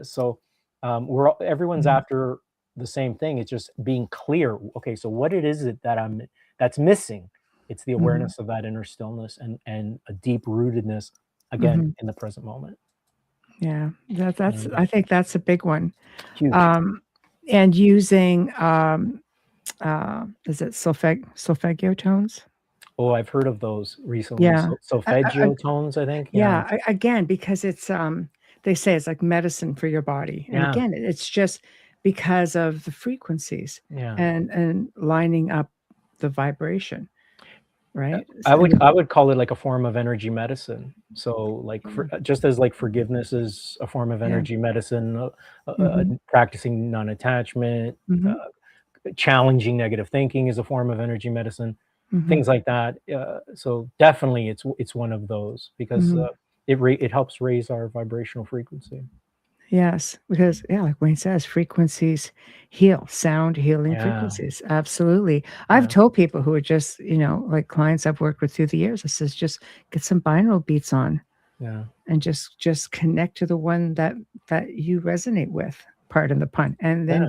So everyone's after the same thing. It's just being clear. Okay, so what it is that's missing? It's the awareness of that inner stillness and a deep rootedness, again, in the present moment. Yeah, that's. I think that's a big one. Huge. And using is it solfeggio tones? Oh, I've heard of those recently. Yeah. Solfeggio tones, I think. Yeah. Again, because it's they say it's like medicine for your body. And again, it's just because of the frequencies and lining up the vibration. Right. I would call it like a form of energy medicine. So like just as like forgiveness is a form of energy medicine, practicing non-attachment, challenging negative thinking is a form of energy medicine, things like that. So definitely it's one of those, because it helps raise our vibrational frequency. Yes, because like Wayne says, frequencies heal, sound healing frequencies. Absolutely. I've told people who are just, like clients I've worked with through the years, I says, just get some binaural beats on. Yeah. And just connect to the one that you resonate with, pardon the pun. And then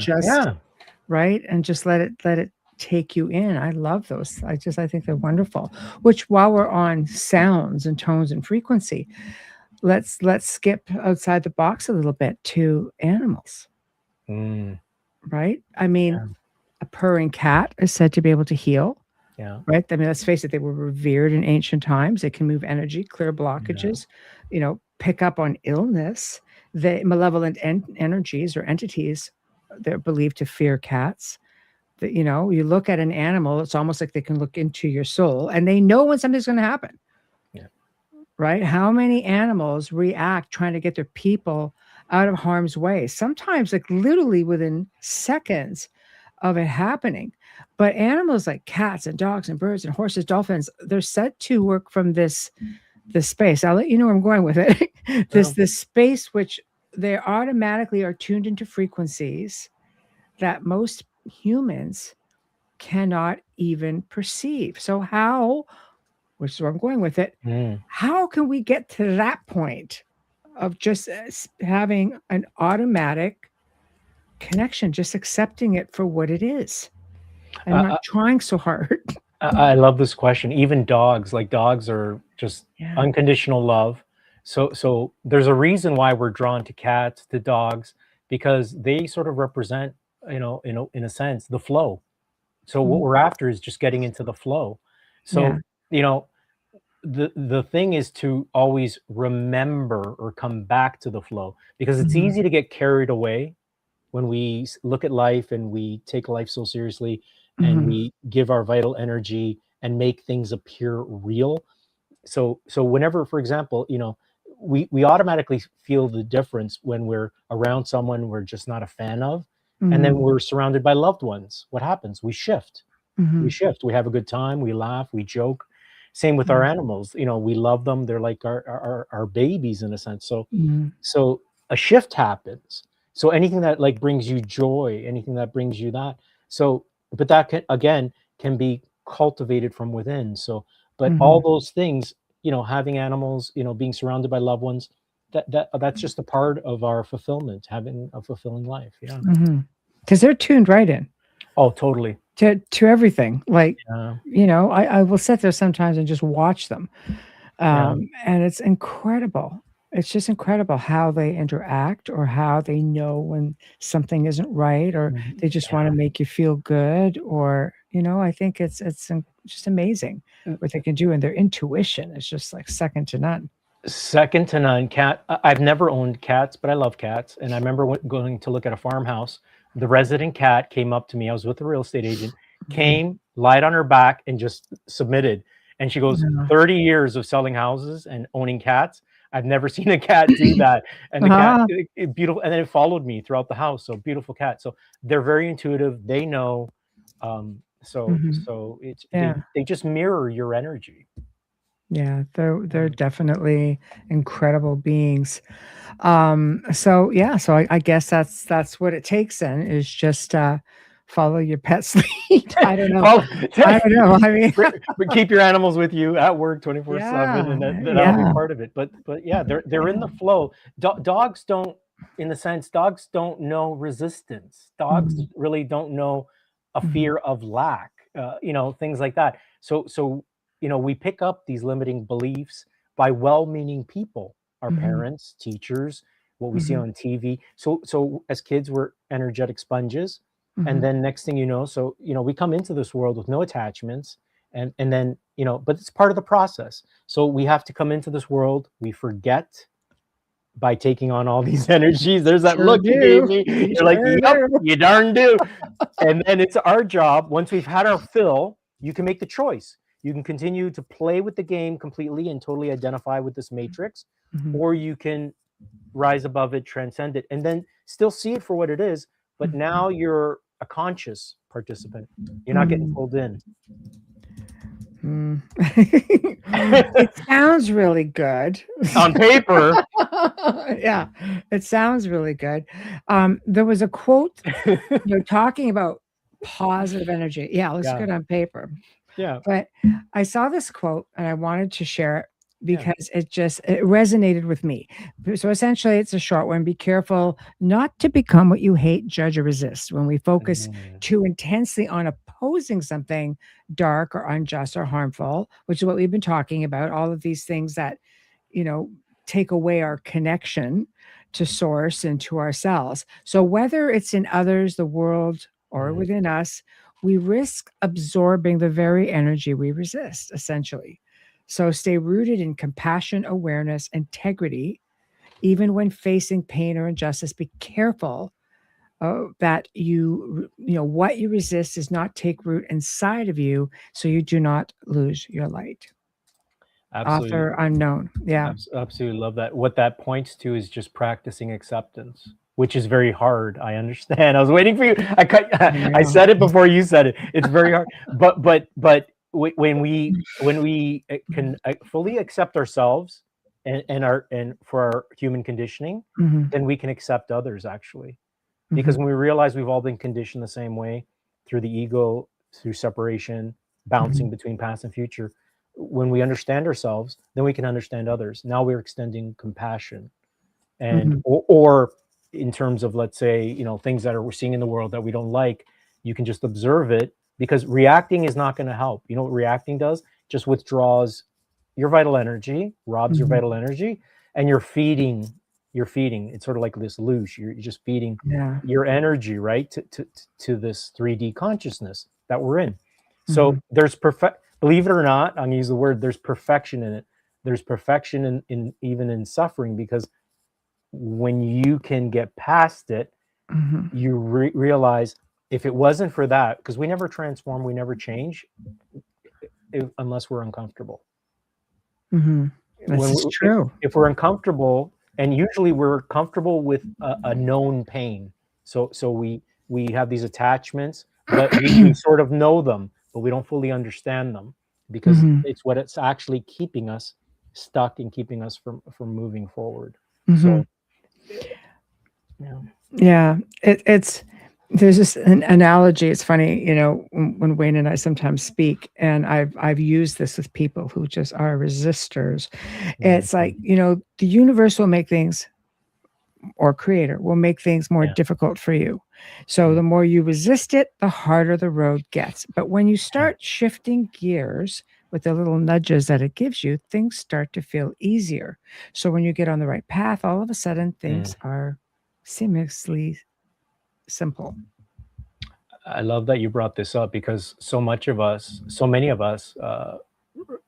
right. And just let it take you in. I love those. I think they're wonderful. Which, while we're on sounds and tones and frequency, let's skip outside the box a little bit to animals. Right? I mean, a purring cat is said to be able to heal. Yeah. Right? I mean, let's face it, they were revered in ancient times. They can move energy, clear blockages, pick up on illness. The malevolent energies or entities, they're believed to fear cats. That, you look at an animal, it's almost like they can look into your soul and they know when something's going to happen. Right? How many animals react trying to get their people out of harm's way, sometimes like literally within seconds of it happening. But animals like cats and dogs and birds and horses, dolphins, they're set to work from this space. I'll let you know where I'm going with it. This space which they automatically are tuned into frequencies that most humans cannot even perceive. So how, which is where I'm going with it, how can we get to that point of just having an automatic connection, just accepting it for what it is and not trying so hard? I love this question. Even dogs, like dogs are just unconditional love. So there's a reason why we're drawn to cats, to dogs, because they sort of represent, in a sense, the flow. So what we're after is just getting into the flow. So, the thing is to always remember or come back to the flow, because it's easy to get carried away when we look at life and we take life so seriously and we give our vital energy and make things appear real. So whenever, for example, we automatically feel the difference when we're around someone we're just not a fan of, and then we're surrounded by loved ones. What happens? We shift. We shift. We have a good time. We laugh. We joke. Same with our animals. We love them. They're like our babies in a sense. So a shift happens. So anything that like brings you joy, anything that brings you that. So, but that can be cultivated from within. So, but all those things, having animals, being surrounded by loved ones, that's just a part of our fulfillment, having a fulfilling life. Yeah. Because they're tuned right in. Oh, totally. To everything. Like, I will sit there sometimes and just watch them. And it's incredible. It's just incredible how they interact, or how they know when something isn't right, or they just want to make you feel good, or, I think it's just amazing what they can do. And their intuition is just like second to none. Second to none. I've never owned cats, but I love cats. And I remember going to look at a farmhouse. The resident cat came up to me. I was with a real estate agent, came, lied on her back, and just submitted. And she goes, 30 years of selling houses and owning cats, I've never seen a cat do that. And the cat, beautiful. And then it followed me throughout the house. So beautiful cat. So they're very intuitive. They know. So it's, they just mirror your energy. Yeah, they're definitely incredible beings. So I guess that's what it takes then, is just follow your pet's lead. I don't know. I don't know. I mean, but keep your animals with you at work 24/7, and that'll be part of it. But yeah, they're in the flow. Dogs don't, in a sense, dogs don't know resistance. Dogs really don't know a fear of lack. Things like that. So we pick up these limiting beliefs by well-meaning people, our parents, teachers, what we see on TV. So as kids, we're energetic sponges. And then next thing you know, we come into this world with no attachments, and then, but it's part of the process. So we have to come into this world. We forget by taking on all these energies. There's that look you gave me. You're like, yep, you darn do. And then it's our job. Once we've had our fill, you can make the choice. You can continue to play with the game completely and totally identify with this matrix, or you can rise above it, transcend it, and then still see it for what it is. But now you're a conscious participant. You're not getting pulled in. It sounds really good on paper. Yeah, it sounds really good. There was a quote, talking about positive energy. Yeah, it looks good on paper. Yeah. But I saw this quote and I wanted to share it because it resonated with me. So essentially, it's a short one. Be careful not to become what you hate, judge, or resist. When we focus too intensely on opposing something dark or unjust or harmful, which is what we've been talking about, all of these things that, take away our connection to source and to ourselves. So whether it's in others, the world, or within us, we risk absorbing the very energy we resist, essentially. So stay rooted in compassion, awareness, integrity, even when facing pain or injustice. Be careful that what you resist does not take root inside of you, so you do not lose your light. Absolutely. Author unknown. Yeah. Absolutely love that. What that points to is just practicing acceptance, which is very hard. I understand. I was waiting for you. I Yeah. said it before you said it. It's very hard. But when we can fully accept ourselves and for our human conditioning, Mhm. then we can accept others actually. Mhm. Because when we realize we've all been conditioned the same way through the ego, through separation, bouncing between past and future, when we understand ourselves, then we can understand others. Now we're extending compassion, and Mhm. or in terms of, let's say, things that we're seeing in the world that we don't like, you can just observe it, because reacting is not going to help. You know what reacting does? Just withdraws your vital energy, robs your Mhm. vital energy, and you're feeding. It's sort of like this leash. You're just feeding Yeah. your energy, right, to this 3D consciousness that we're in. So Mhm. there's perfect, believe it or not, I'm gonna use the word, there's perfection in it. There's perfection in even in suffering, because when you can get past it, Mhm. you realize, if it wasn't for that, because we never transform, we never change unless we're uncomfortable. Mhm. This is true. If we're uncomfortable, and usually we're comfortable with a known pain, so we have these attachments, but we sort of know them, but we don't fully understand them, because Mhm. it's actually keeping us stuck and keeping us from moving forward. Mhm. So yeah. Yeah. It's there's this an analogy. It's funny, when Wayne and I sometimes speak, and I've used this with people who just are resistors. It's like, the universe will make things, or creator will make things more Yeah. difficult for you. So the more you resist it, the harder the road gets. But when you start shifting gears with the little nudges that it gives you, things start to feel easier. So when you get on the right path, all of a sudden things are seamlessly simple. I love that you brought this up, because so many of us,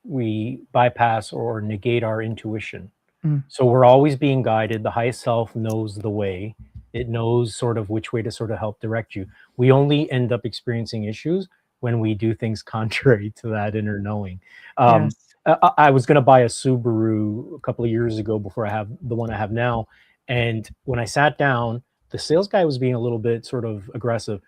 we bypass or negate our intuition. Mm. So we're always being guided. The highest self knows the way. It knows sort of which way to sort of help direct you. We only end up experiencing issues when we do things contrary to that inner knowing. Yes. I was going to buy a Subaru a couple of years ago, before I have the one I have now. And when I sat down, the sales guy was being a little bit sort of aggressive.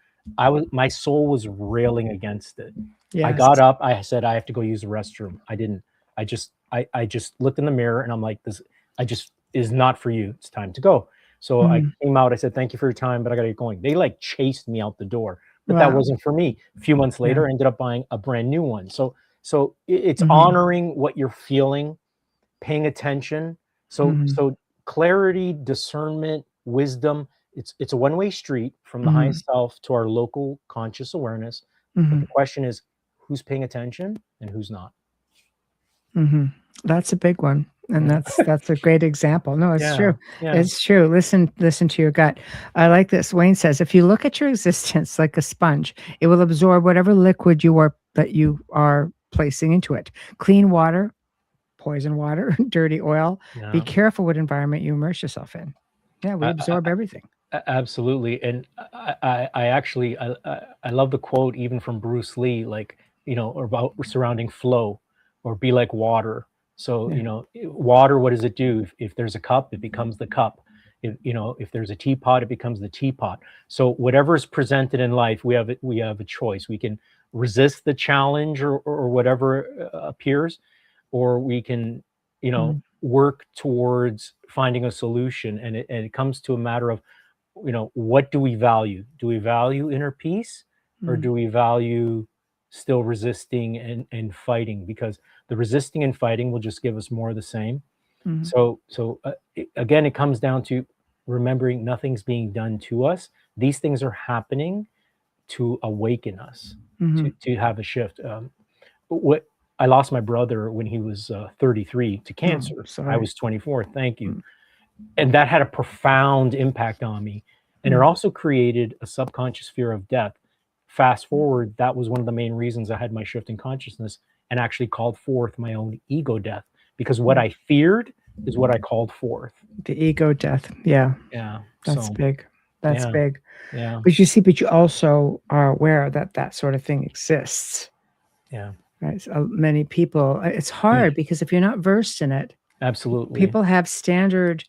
My soul was railing against it. I Yes. got up. I said, I have to go use the restroom. I didn't. I just looked in the mirror, and I'm like, this is not for you. It's time to go. So I Mhm. came out. I said, thank you for your time, but I got to get going. They like chased me out the door, but that Wow. wasn't for me. A few months Yeah. later, I ended up buying a brand new one. So it's Mhm. honoring what you're feeling, paying attention. So Mhm. so clarity, discernment, wisdom. It's a one-way street from the Mhm. highest self to our local conscious awareness. But Mhm. the question is, who's paying attention and who's not? Mhm. That's a big one, and Yeah. that's a great example. No, it's Yeah. true. Yeah. It's true. Listen to your gut. I like this. Wayne says, if you look at your existence like a sponge, it will absorb whatever liquid you are placing into it. Clean water, poison water, dirty oil. Be Yeah. careful what environment you immerse yourself in. Yeah, we I, absorb everything. Absolutely, and I actually I love the quote even from Bruce Lee, like, about surrounding flow, or be like water. So, Yeah. water, what does it do? If there's a cup, it becomes the cup. If there's a teapot, it becomes the teapot. So whatever is presented in life, we have a choice. We can resist the challenge, or whatever appears, or we can, Mhm. work towards finding a solution. And it comes to a matter of, what do we value? Do we value inner peace, or Mhm. do we value still resisting and fighting? Because the resisting and fighting will just give us more of the same. Mhm. Again, it comes down to remembering nothing's being done to us. These things are happening to awaken us, Mhm. to have a shift. What I lost my brother when he was 33 to Oh, cancer. I sorry. was 24. Thank you. Mm. And that had a profound impact on me. And it Mm. also created a subconscious fear of death. Fast forward, that was one of the main reasons I had my shift in consciousness, and actually called forth my own ego death, because what Mm. I feared is what I called forth. The ego death. Yeah, Yeah. that's So, big. That's yeah. big. Yeah. But you see, but you also are aware that that sort of thing exists. Yeah. right? So many people, it's hard because if you're not versed in it, Absolutely. people have standard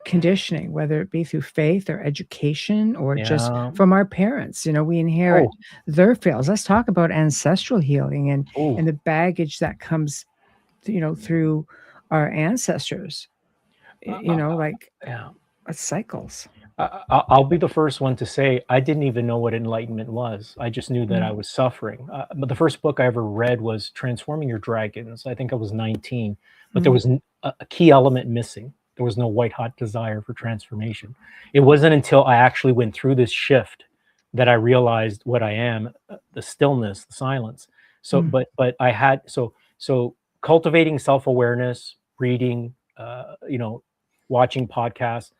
conditioning, whether it be through faith or education or just Yeah. from our parents. You know, we inherit Oh, their fails. Let's talk about ancestral healing and oh, the baggage that comes, through our ancestors. Like yeah. cycles. I'll be the first one to say I didn't even know what enlightenment was. I just knew that I Mm, was suffering. But the first book I ever read was Transforming Your Dragons. I think I was 19, but there mm, was a key element missing. There was no white hot desire for transformation. It wasn't until I actually went through this shift that I realized what I am, the stillness, the silence. So, mm, but I had so cultivating self awareness, reading, watching podcasts,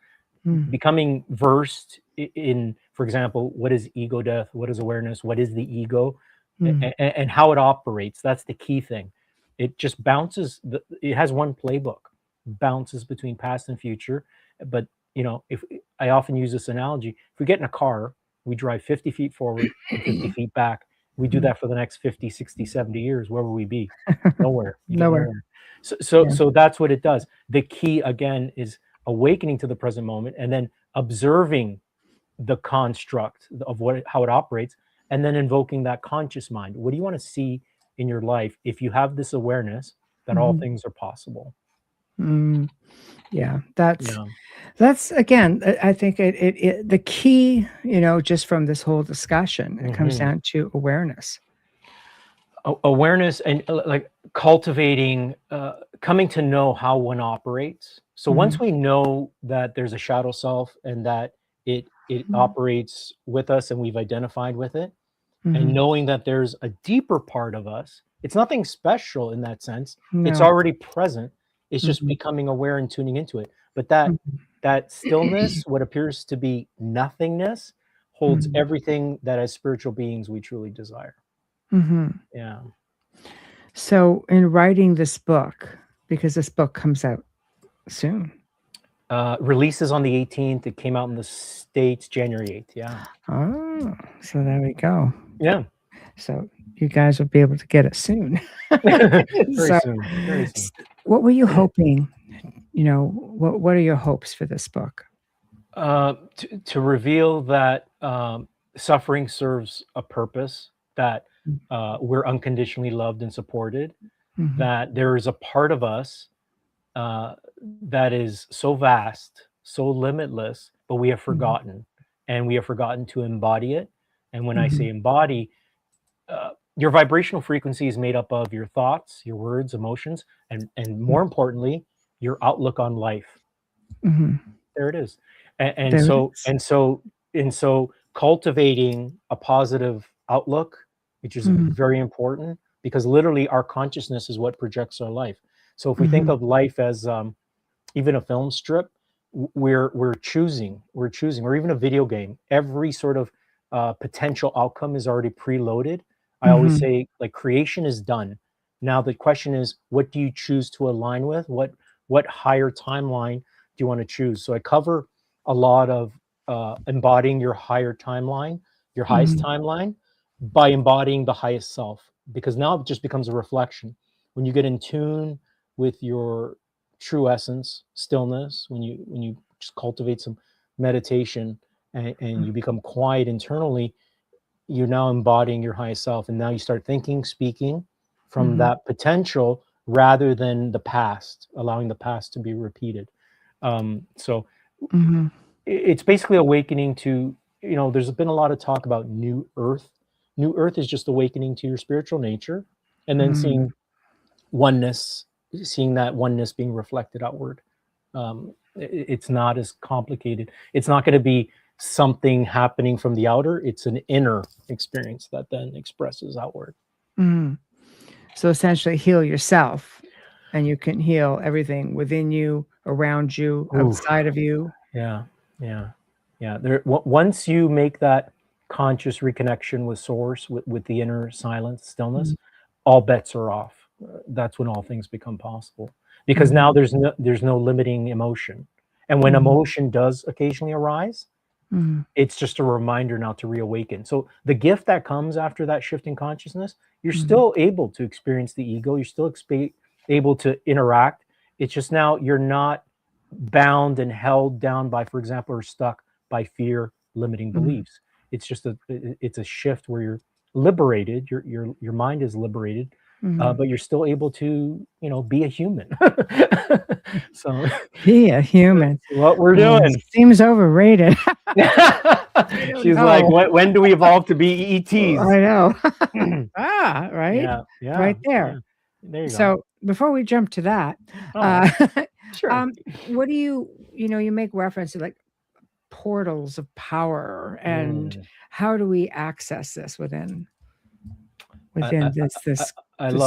mm, becoming versed in, for example, what is ego death, what is awareness, what is the ego, mm, and how it operates. That's the key thing. It just bounces. It has one playbook, bounces between past and future. But if I often use this analogy, if we get in a car, we drive 50 feet forward and 50 feet back. We do mm. that for the next 50, 60, 70 years. Where will we be? Nowhere. You get Nowhere. nowhere. So Yeah. so that's what it does. The key again is awakening to the present moment and then observing the construct of how it operates, and then invoking that conscious mind. What do you want to see in your life if you have this awareness that all Mhm. things are possible? Mm. Yeah. That's Yeah. That's again, I think the key, just from this whole discussion, it comes Hmm. down to awareness. Awareness and like cultivating, coming to know how one operates. So once Mhm, we know that there's a shadow self and that it mhm, operates with us and we've identified with it, and mhm. knowing that there's a deeper part of us. It's nothing special in that sense. It's No. already present. It's just Mhm, becoming aware and tuning into it. But that stillness, what appears to be nothingness, holds mhm, everything that as spiritual beings we truly desire. mhm. Yeah. So, in writing this book, because this book comes out soon. Releases on the 18th. It came out in the States January 8th. Yeah. Oh, so there we go. Yeah. So you guys will be able to get it soon. Very So, soon. Very soon. what were you hoping? What are your hopes for this book? To reveal that suffering serves a purpose, that we're unconditionally loved and supported, Mhm, that there is a part of us uh, that is so vast, so limitless, but we have mhm, forgotten, and we have forgotten to embody it. And when I say mhm, embody, your vibrational frequency is made up of your thoughts, your words, emotions, and mhm, more importantly, your outlook on life. mhm. There it is. And There it so is. and so and so cultivating a positive outlook, which is Mhm, very important because literally our consciousness is what projects our life. So if we think mhm, of life as even a film strip, we're choosing, or even a video game. Every sort of potential outcome is already preloaded. I always mhm, say like creation is done. Now the question is, what do you choose to align with? What higher timeline do you want to choose? So I cover a lot of embodying your higher timeline, your highest mhm, timeline, by embodying the highest self, because now it just becomes a reflection. When you get in tune with your true essence, stillness, when you just cultivate some meditation and you become quiet internally, you're now embodying your highest self. And now you start thinking, speaking from mhm, that potential rather than the past, allowing the past to be repeated. So mhm, it's basically awakening to, there's been a lot of talk about new earth. New earth is just awakening to your spiritual nature and then mhm, seeing oneness, seeing that oneness being reflected outward. It's not as complicated. It's not going to be something happening from the outer. It's an inner experience that then expresses outward. mhm. So essentially, heal yourself, and you can heal everything within you, around you, Ooh, outside of you. yeah, yeah, yeah. Once you make that conscious reconnection with source, with the inner silence, stillness, Mhm, all bets are off. That's when all things become possible because mhm, now there's no limiting emotion, and when mhm, emotion does occasionally arise, mhm, it's just a reminder now to reawaken. So the gift that comes after that shift in consciousness you're still able to experience the ego. You're still able to interact. It's just now you're not bound and held down by, for example, or stuck by fear, limiting beliefs. It's just it's a shift where you're liberated. Your mind is liberated, but you're still able to, be a human. So Be a human. that's what we're doing. Seems overrated. She's like, when do we evolve to be ETs? I know. Right? Yeah. Right there. Yeah. There you go. So before we jump to that, Sure. what do you make reference to like portals of power, and how do we access this within this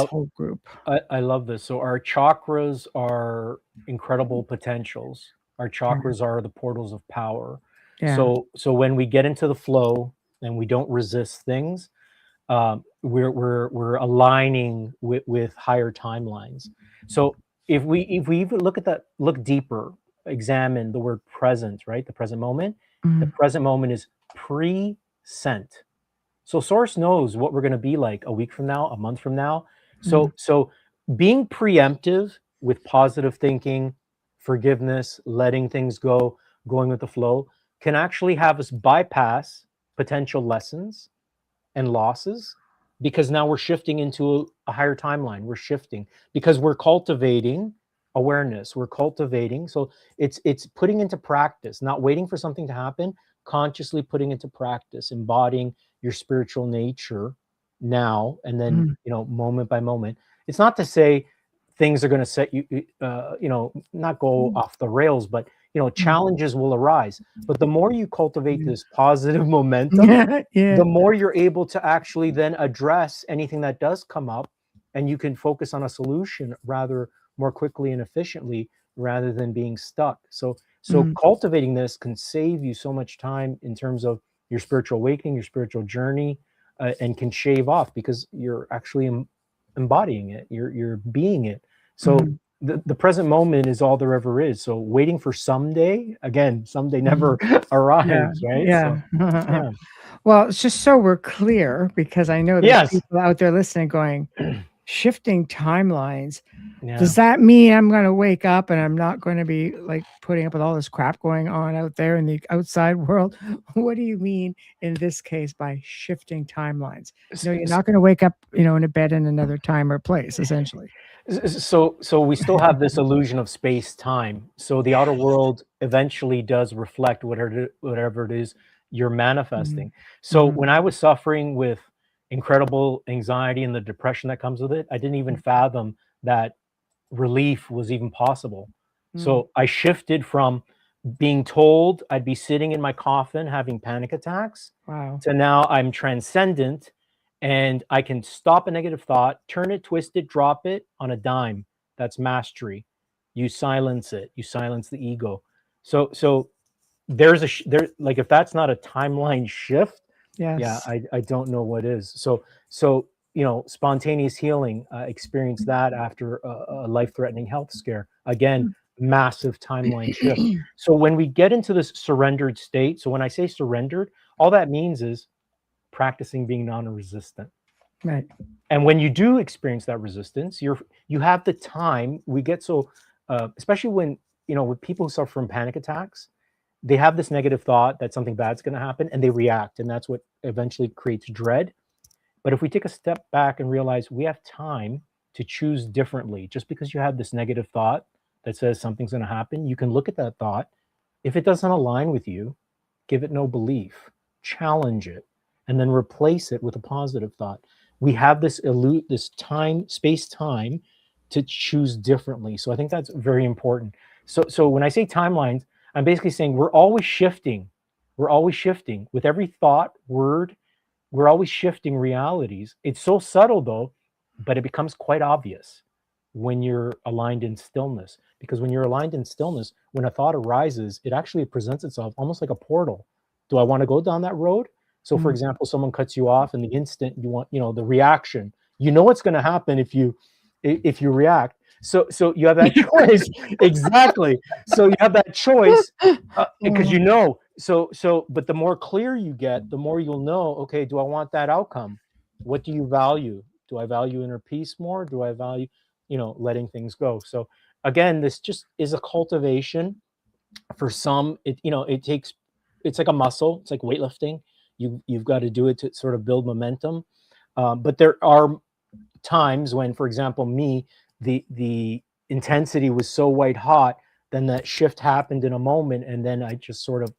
whole group? I love this. So our chakras are incredible potentials. Our chakras are the portals of power. Yeah. So when we get into the flow and we don't resist things, we're aligning with higher timelines. So if we even look deeper, examine the word present, right? The present moment. The present moment is present. So source knows what we're going to be like a week from now, a month from now. So being preemptive with positive thinking, forgiveness, letting things go, going with the flow, can actually have us bypass potential lessons and losses, because now we're shifting into a higher timeline. We're shifting because we're cultivating awareness. We're cultivating. So it's putting into practice, not waiting for something to happen, consciously putting into practice, embodying your spiritual nature now, and then, moment by moment. It's not to say things are going to set you, not go off the rails, but, challenges will arise. But the more you cultivate this positive momentum, the more you're able to actually then address anything that does come up, and you can focus on a solution rather more quickly and efficiently, rather than being stuck. So cultivating this can save you so much time in terms of your spiritual awakening, your spiritual journey, and can shave off, because you're actually embodying it. You're being it. So the present moment is all there ever is. So waiting for someday never arrives, right? Yeah. So, Well, it's just so we're clear, because I know there's people out there listening going, shifting timelines. Does that mean I'm going to wake up and I'm not going to be like putting up with all this crap going on out there in the outside world? What do you mean in this case by shifting timelines? No, you're not going to wake up, in a bed in another time or place, essentially. So we still have this illusion of space-time. So the outer world eventually does reflect whatever it is you're manifesting. So when I was suffering with incredible anxiety and the depression that comes with it, I didn't even fathom that relief was even possible. So I shifted from being told I'd be sitting in my coffin having panic attacks to now I'm transcendent, and I can stop a negative thought, turn it, twist it, drop it on a dime. That's mastery. You silence it. You silence the ego. So there's like, if that's not a timeline shift, I don't know what is. So spontaneous healing, experience that after a life-threatening health scare. Again, massive timeline shift. So when we get into this surrendered state, so when I say surrendered, all that means is practicing being non-resistant. Right. And when you do experience that resistance, you have the time. We get so, especially when, with people who suffer from panic attacks, they have this negative thought that something bad's going to happen, and they react, and that's what eventually creates dread. But if we take a step back and realize we have time to choose differently, just because you have this negative thought that says something's going to happen, you can look at that thought. If it doesn't align with you, give it no belief, challenge it, and then replace it with a positive thought. We have this space-time to choose differently. So I think that's very important. So when I say timelines, I'm basically saying we're always shifting. We're always shifting with every thought, word. We're always shifting realities. It's so subtle though, but it becomes quite obvious when you're aligned in stillness. Because when you're aligned in stillness, when a thought arises, it actually presents itself almost like a portal. Do I want to go down that road? So for example, someone cuts you off, and the instant you want, the reaction, what's going to happen if you react. So you have that choice. Exactly. So you have that choice because but the more clear you get, the more you'll know, okay, do I want that outcome? What do you value? Do I value inner peace more? Do I value, letting things go? So again, this just is a cultivation. For some, it's like a muscle. It's like weightlifting. You've got to do it to sort of build momentum. But there are times when, for example, me, the intensity was so white hot, then that shift happened in a moment, and then I just sort of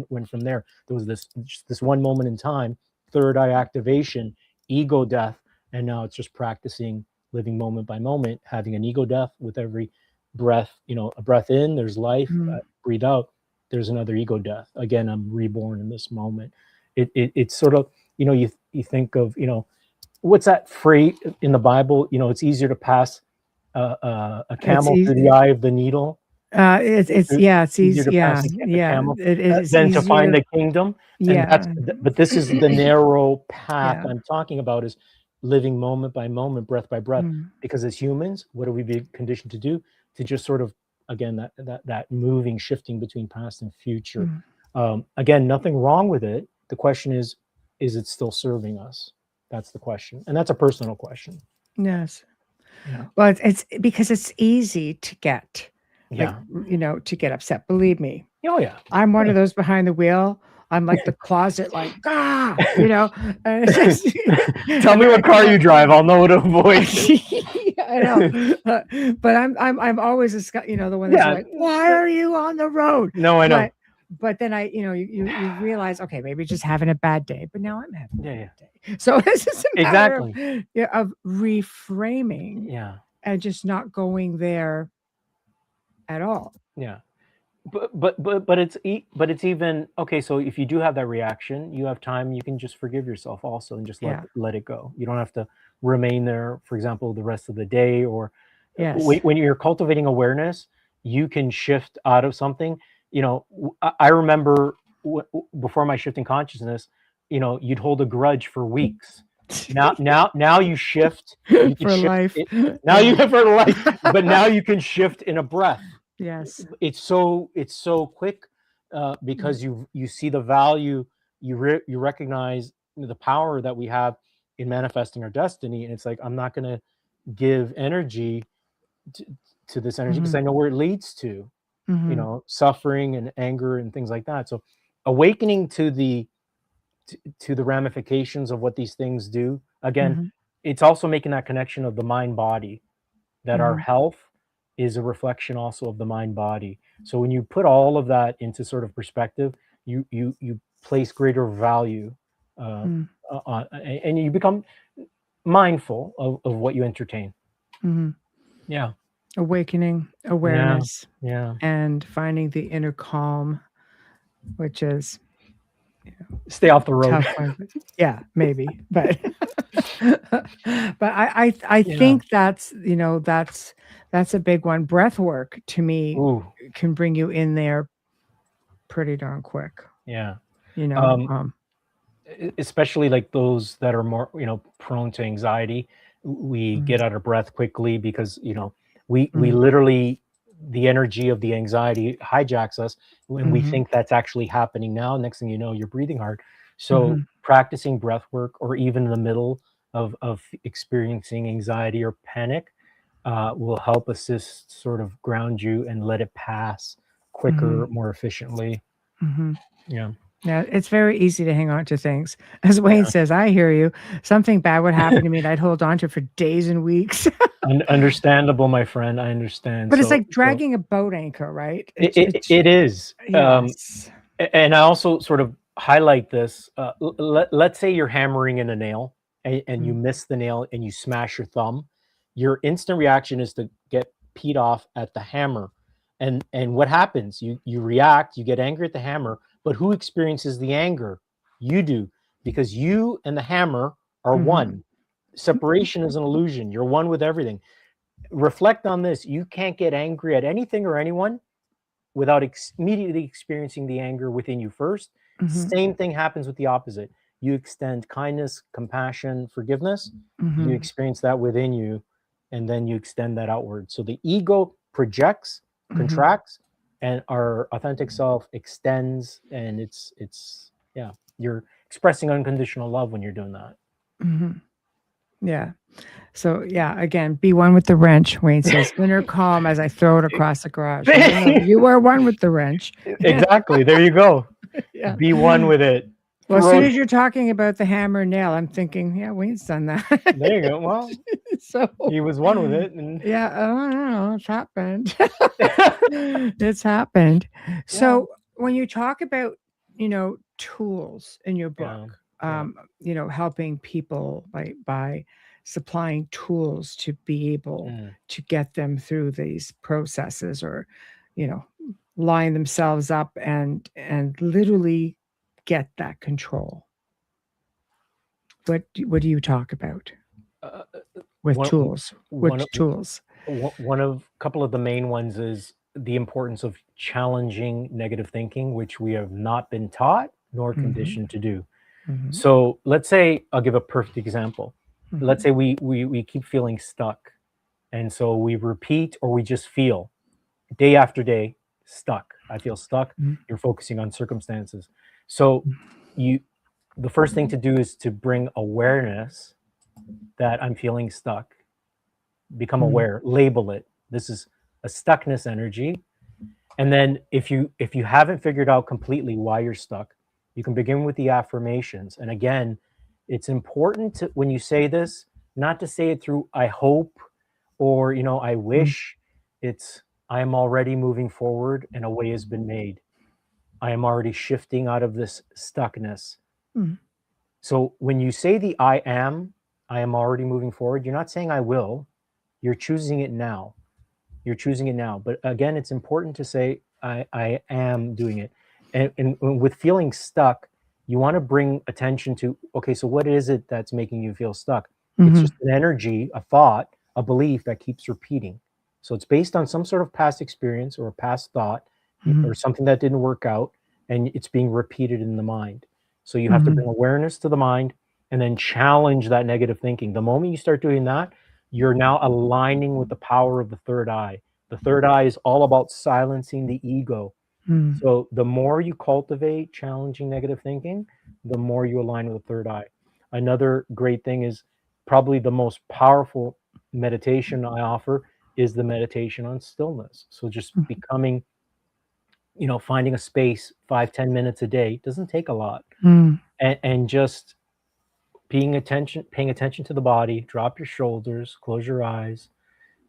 went from there. There was this one moment in time, third eye activation, ego death, and now it's just practicing living moment by moment, having an ego death with every breath. A breath in, there's life. Breathe out, there's another ego death. Again, I'm reborn in this moment. It's sort of, you think of, what's that phrase in the Bible? It's easier to pass a camel through the eye of the needle. It's easier to easy. pass a camel It is than to easier. find the kingdom. Yeah. But this is the narrow path Yeah. I'm talking about, is living moment by moment, breath by breath. Because as humans, what are we being conditioned to do? To just sort of, again, that moving, shifting between past and future. Again, nothing wrong with it. The question is it still serving us? That's the question, and that's a personal question. Yes. Yeah. Well, it's because it's easy to get, Yeah. to get upset. Believe me. Oh yeah. I'm one of those behind the wheel. I'm like the closet, like, and it's just, Tell me what car you drive. I'll know what to avoid. I know, but I'm always the one that's like, why are you on the road? No, I know. But then you realize, okay, maybe just having a bad day, but now I'm having a bad day. So this is a matter of reframing, and just not going there at all. Yeah. But it's even okay. So if you do have that reaction, you have time. You can just forgive yourself also, and just let it go. You don't have to remain there, for example, the rest of the day. Or when you're cultivating awareness, you can shift out of something. I remember before my shifting consciousness, you'd hold a grudge for weeks. Now you shift. You can for shift life. Now you have for life, but now you can shift in a breath. Yes, it's so quick, because you see the value, you recognize the power that we have in manifesting our destiny, and it's like, I'm not going to give energy to this energy, because I know where it leads to, suffering and anger and things like that. So awakening to the ramifications of what these things do, again, it's also making that connection of the mind body, that our health is a reflection also of the mind body. So when you put all of that into sort of perspective, you place greater value on, and you become mindful of what you entertain. Yeah. Awakening, awareness, yeah, and finding the inner calm, which is stay off the road. Yeah, maybe, but I think that's that's a big one. Breath work to me can bring you in there pretty darn quick. Yeah. Especially like those that are more prone to anxiety. We get out of breath quickly because we literally, the energy of the anxiety hijacks us when we think that's actually happening now. Next thing you know, you're breathing hard. So practicing breath work, or even in the middle of experiencing anxiety or panic, will help assist, sort of ground you and let it pass quicker, more efficiently. Yeah, it's very easy to hang on to things. As Wayne says, I hear you. Something bad would happen to me and I'd hold on to it for days and weeks. Understandable, my friend. I understand. But it's like dragging a boat anchor, right? It is. Yes. And I also sort of highlight this. Let's say you're hammering in a nail and you miss the nail and you smash your thumb. Your instant reaction is to get peed off at the hammer. And what happens? You react, you get angry at the hammer, but who experiences the anger? You do, because you and the hammer are one. Separation is an illusion. You're one with everything. Reflect on this. You can't get angry at anything or anyone without immediately experiencing the anger within you first. Same thing happens with the opposite. You extend kindness, compassion, forgiveness. You experience that within you, and then you extend that outward. So the ego projects, contracts, and our authentic self extends, and it's you're expressing unconditional love when you're doing that. Yeah. So yeah, again, be one with the wrench. Wayne says, inner calm as I throw it across the garage. You are one with the wrench. Exactly. There you go. Yeah. Be one with it. Well, as soon as you're talking about the hammer and nail, I'm thinking, yeah, Wayne's done that. There you go. Well, so he was one with it. And yeah, I don't know. It's happened. It's happened. So when you talk about, tools in your book, helping people by supplying tools to be able to get them through these processes, or, line themselves up and literally get that control. What do you talk about with tools? Which tools? Couple of the main ones is the importance of challenging negative thinking, which we have not been taught nor conditioned to do. So let's say, I'll give a perfect example. Let's say we keep feeling stuck. And so we repeat, or we just feel day after day, stuck. I feel stuck. You're focusing on circumstances. So the first thing to do is to bring awareness that I'm feeling stuck. Become aware, label it. This is a stuckness energy. And then if you haven't figured out completely why you're stuck, you can begin with the affirmations. And again, it's important to, when you say this, not to say it through I hope or I wish. It's I am already moving forward and a way has been made. I am already shifting out of this stuckness. So when you say the I am already moving forward, you're not saying I will, you're choosing it now. You're choosing it now. But again, it's important to say I am doing it. And with feeling stuck, you want to bring attention to, okay, so what is it that's making you feel stuck? It's just an energy, a thought, a belief that keeps repeating. So it's based on some sort of past experience or a past thought or something that didn't work out, and it's being repeated in the mind. So you have to bring awareness to the mind and then challenge that negative thinking. The moment you start doing that, you're now aligning with the power of the third eye. The third eye is all about silencing the ego. So the more you cultivate challenging negative thinking, the more you align with the third eye. Another great thing is, probably the most powerful meditation I offer is the meditation on stillness. So just becoming, finding a space 5-10 minutes a day, doesn't take a lot. And just paying attention to the body, drop your shoulders, close your eyes,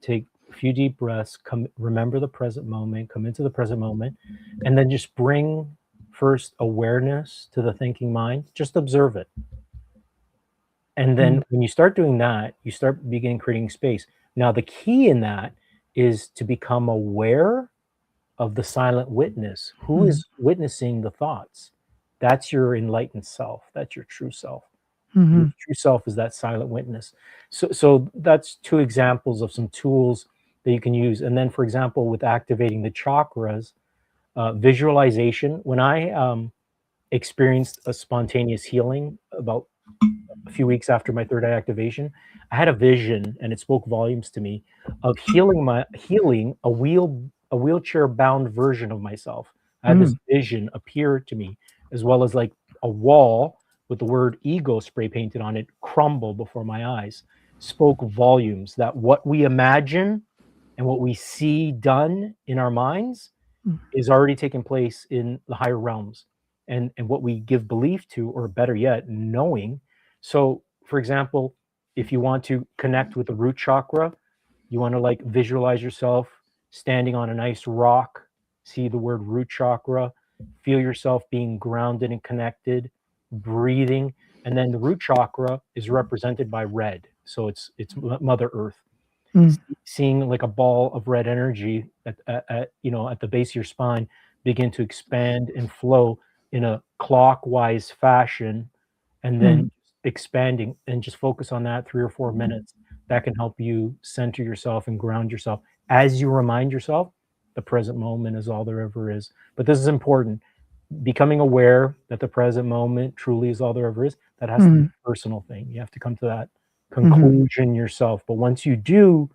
take a few deep breaths, remember the present moment, come into the present moment, and then just bring first awareness to the thinking mind, just observe it. And then when you start doing that, you start creating space. Now, the key in that is to become aware of the silent witness. Who is witnessing the thoughts? That's your enlightened self. That's your true self. Your true self is that silent witness. So that's two examples of some tools that you can use. And then, for example, with activating the chakras, visualization. When I experienced a spontaneous healing about a few weeks after my third eye activation, I had a vision, and it spoke volumes to me, of healing a wheelchair bound version of myself. I had this vision appear to me, as well as like a wall with the word ego spray painted on it crumble before my eyes. Spoke volumes that what we imagine and what we see done in our minds is already taking place in the higher realms, and what we give belief to, or better yet, knowing. So, for example, if you want to connect with the root chakra, you want to like visualize yourself standing on a nice rock, see the word root chakra, feel yourself being grounded and connected, breathing. And then the root chakra is represented by red. So it's Mother Earth. Seeing like a ball of red energy at the base of your spine begin to expand and flow in a clockwise fashion, and then expanding, and just focus on that 3 or 4 minutes. That can help you center yourself and ground yourself as you remind yourself the present moment is all there ever is. But this is important. Becoming aware that the present moment truly is all there ever is, that has to be a personal thing. You have to come to that conclusion yourself. But once you do,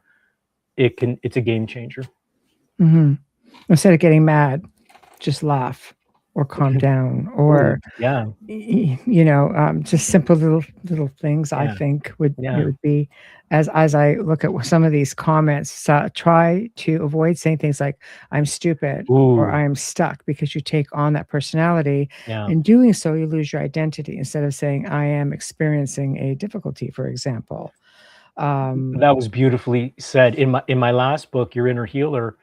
it's a game changer. Instead of getting mad, just laugh. or calm down, or Ooh, yeah, just simple little things. I yeah, think would it yeah. would be, as I look at some of these comments, try to avoid saying things like "I'm stupid" or Ooh, "I'm stuck," because you take on that personality. yeah. In doing so, you lose your identity. Instead of saying "I am experiencing a difficulty," for example. That was beautifully said. In my last book, Your Inner Healer,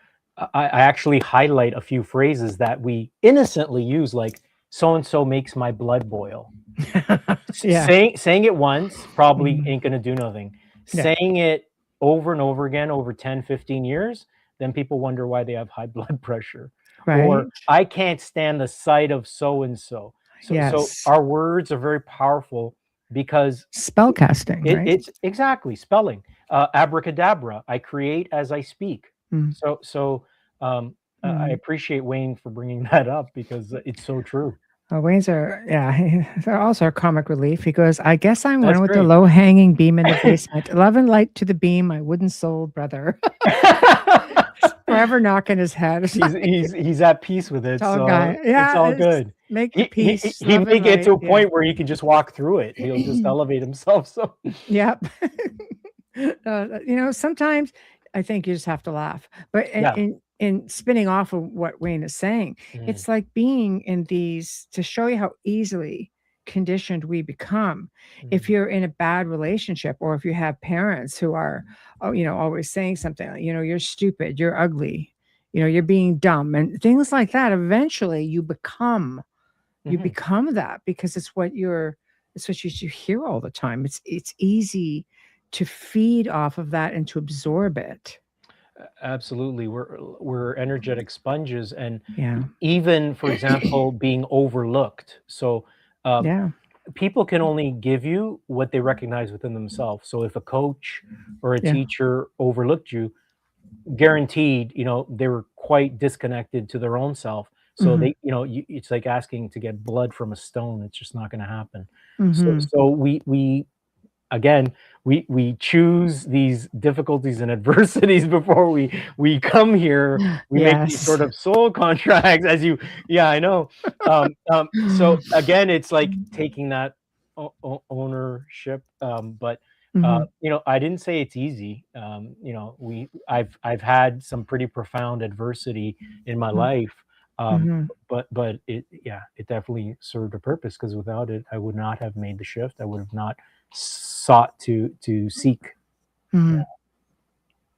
I actually highlight a few phrases that we innocently use, like "so and so makes my blood boil." Yeah. Saying it once probably Mhm. ain't gonna do nothing. Yeah. Saying it over and over again over 10, 15 years, then people wonder why they have high blood pressure. Or Right. I can't stand the sight of so and so. So Yes. our words are very powerful because Spell casting, right? it's exactly spelling. Abracadabra. I create as I speak. Mm. So I Mhm. appreciate Wayne for bringing that up because it's so true. Wayne's are, yeah, they're also our comic relief. He goes, "I guess I'm That's one with the great. low-hanging beam in the basement. Love and light to the beam, my wooden-souled brother." Forever knocking his head. He's at peace with it, Tall so guy. it's Yeah, all it's good. make the He peace, he love may and get to light. a Yeah. point where he can just walk through it. He'll just elevate himself. So Yep. Sometimes I think you just have to laugh. But yeah. in spinning off of what Wayne is saying, Mhm, it's like being in these to show you how easily conditioned we become. If mhm, you're in a bad relationship, or if you have parents who are, always saying something like, "You're stupid, you're ugly, you're being dumb," and things like that. Eventually, you mhm. become that because it's what you hear all the time. It's easy to feed off of that and to absorb it. Absolutely. We're energetic sponges, and Yeah. even, for example, being overlooked. So, um, Yeah. people can only give you what they recognize within themselves. So if a coach or a Yeah. teacher overlooked you, guaranteed, they were quite disconnected to their own self. So Mhm. it's like asking to get blood from a stone. It's just not going to happen. So, Mhm. so we again, we choose these difficulties and adversities before we come here. We make these Yes. sort of soul contracts, as you, yeah, I know. So again, it's like taking that ownership. But Mhm. I didn't say it's easy. I've had some pretty profound adversity in my Mm. life. Um, Mhm. but it definitely served a purpose, because without it, I would not have made the shift. I would have not sought to seek. Yeah. Mhm.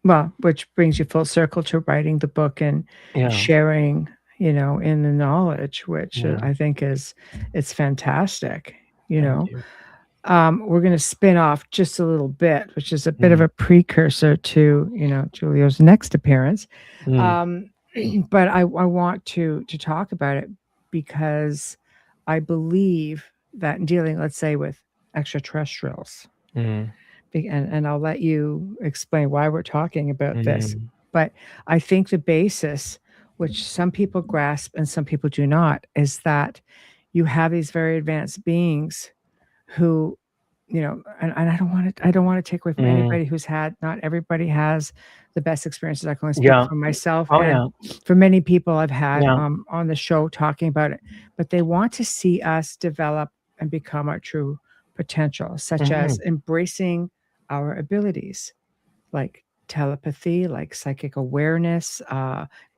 Well, which brings you full circle to writing the book and Yeah. sharing, in the knowledge, which Yeah. I think it's fantastic, you Thank know. you. We're going to spin off just a little bit, which is a bit of Mm, a precursor to, Julio's next appearance. mm, Um, but I want to talk about it because I believe that in dealing, let's say, with extraterrestrials, mm, and I'll let you explain why we're talking about this. mm, But I think the basis, which some people grasp and some people do not, is that you have these very advanced beings who, and I don't want to take away from mm. anybody who's had, not everybody has the best experiences. I can only speak Yeah. for myself Oh, and yeah. for many people I've had Yeah. on the show talking about it, but they want to see us develop and become our true potential, such as Mhm. embracing our abilities like telepathy, like psychic awareness,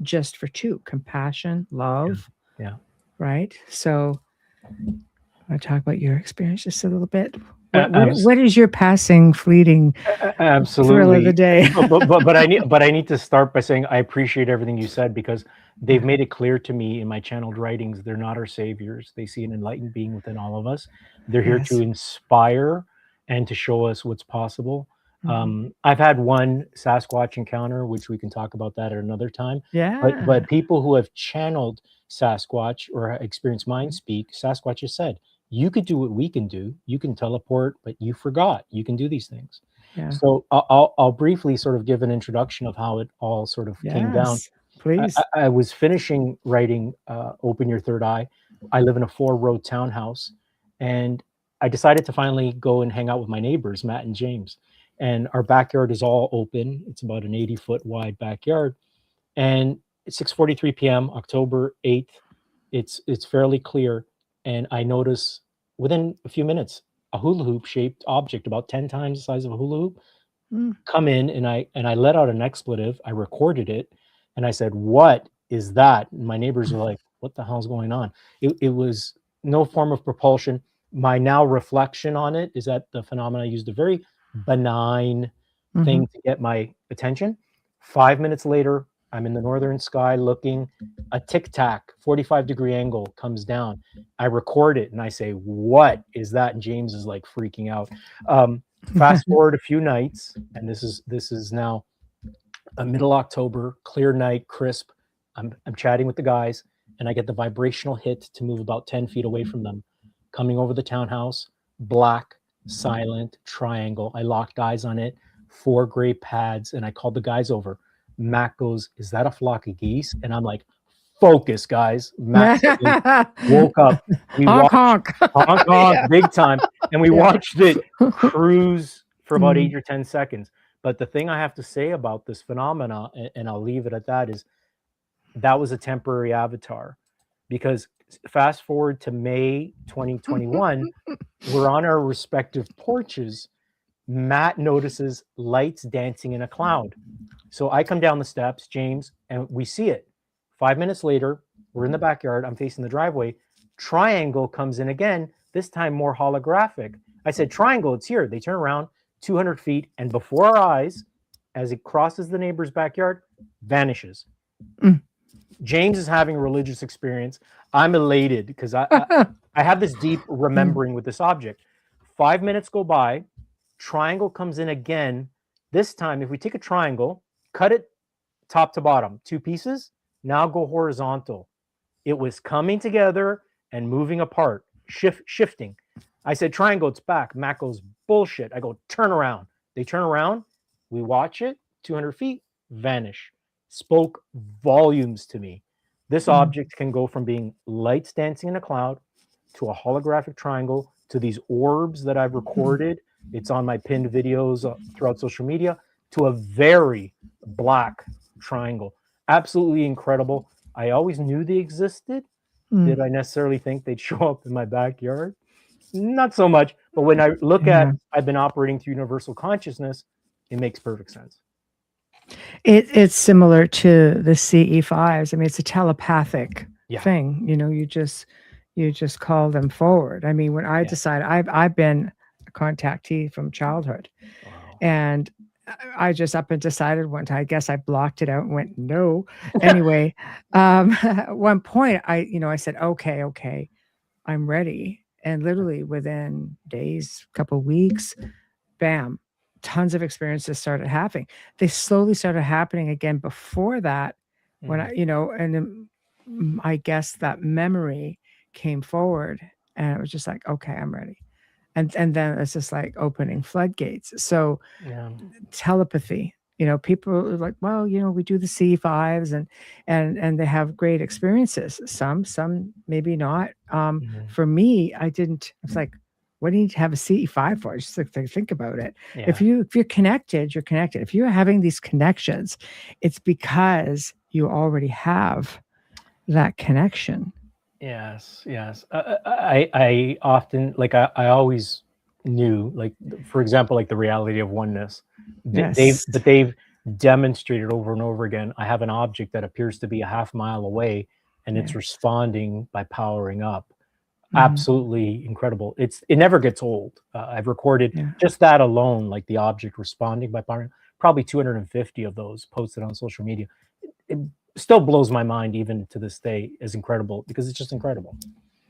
just for two, compassion, Yeah. love, Yeah. right? So wanna talk about your experience just a little bit? A abs What is your passing, fleeting thrill of the Absolutely. day? But I need to start by saying I appreciate everything you said, because they've Yeah. made it clear to me in my channeled writings, they're not our saviors. They see an enlightened being within all of us. They're here to Yes. inspire and to show us what's possible. Mhm. I've had one Sasquatch encounter, which we can talk about that at another time. But Yeah. people who have channeled Sasquatch or experienced mind speak, Sasquatch has said, "You could do what we can do. You can teleport, but you forgot. You can do these things." Yeah. So I'll briefly sort of give an introduction of how it all sort of came down. Yes. I, I Please. I was finishing writing "Open Your Third Eye." I live in a four-row townhouse, and I decided to finally go and hang out with my neighbors, Matt and James. And our backyard is all open. It's about an 80-foot wide backyard. And it's 6:43 p.m., October 8th. It's fairly clear, and I notice within a few minutes a hula hoop shaped object about 10 times the size of a hula hoop come in, and I let out an expletive. I recorded it, and I said, "What is that?" And my neighbors were like, "What the hell's going on?" It was no form of propulsion. My now reflection on it is that the phenomena used a very benign thing to get my attention. 5 minutes later, I'm in the northern sky looking. A tic tac, 45-degree angle comes down. I record it and I say, "What is that?" And James is like freaking out. Fast forward a few nights, and this is now a middle October, clear night, crisp. I'm chatting with the guys, and I get the vibrational hit to move about 10 feet away from them, coming over the townhouse, black, silent triangle. I locked eyes on it, 4 gray pads, and I called the guys over. Mac goes, "Is that a flock of geese?" And I'm like, "Focus, guys." Mac woke up. We honk, watched honk, Yeah. big time, and we watched it cruise for about 8 or 10 seconds. But the thing I have to say about this phenomena, and I'll leave it at that, is that was a temporary avatar. Because fast forward to May 2021, we're on our respective porches. Matt notices lights dancing in a cloud. So I come down the steps, James, and we see it. 5 minutes later, we're in the backyard. I'm facing the driveway. Triangle comes in again, this time more holographic. I said, "Triangle, it's here." They turn around 200 feet, and before our eyes, as it crosses the neighbor's backyard, vanishes. James is having a religious experience. I'm elated because I have this deep remembering with this object. 5 minutes go by. Triangle comes in again. This time, if we take a triangle, cut it top to bottom, 2 pieces, now go horizontal. It was coming together and moving apart, shifting. I said, "Triangle, it's back." Matt goes, "Bullshit." I go, "Turn around." They turn around. We watch it, 200 feet, vanish. Spoke volumes to me. This object can go from being lights dancing in a cloud to a holographic triangle to these orbs that I've recorded. It's on my pinned videos throughout social media, to a very black triangle. Absolutely incredible. I always knew they existed. Did I necessarily think they'd show up in my backyard? Not so much. But when I look at, I've been operating through universal consciousness, it makes perfect sense. It's similar to the CE5s. I mean, it's a telepathic thing. You know, you just call them forward. I mean, when I decided, I've been a contactee from childhood, and I just up and decided one time. I guess I blocked it out and went no. Anyway, at one point, I said, okay, I'm ready. And literally within days, couple weeks, bam, tons of experiences started happening. They slowly started happening again before that, when and then I guess that memory came forward, and it was just like, okay, I'm ready. And then it's just like opening floodgates. So telepathy, people are like, well, we do the C5s and they have great experiences. Some maybe not. For me, I didn't. It's like, what do you need to have a CE5 for? Just like, think about it. If you're connected, you're connected. If you're having these connections, it's because you already have that connection. Yes. I often, like, I always knew, like, for example, like the reality of oneness. They've demonstrated over and over again. I have an object that appears to be a half mile away, and it's responding by powering up. Absolutely incredible. It never gets old. I've recorded just that alone, like the object responding by powering, probably 250 of those posted on social media. It still blows my mind even to this day, is incredible, because it's just incredible.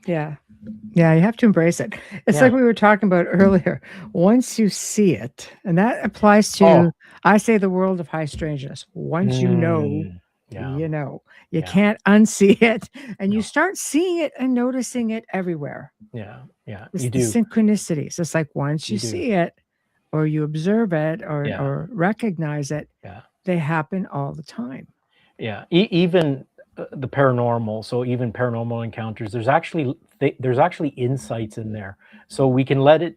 Yeah, you have to embrace it. It's like we were talking about earlier. Once you see it, and that applies to, I say, the world of high strangeness. Once you know, you can't unsee it, and you start seeing it and noticing it everywhere. It's You the do. synchronicities. It's like once you see it, or you observe it, or recognize it, they happen all the time. Even the paranormal. So even paranormal encounters, there's actually insights in there. So we can let it,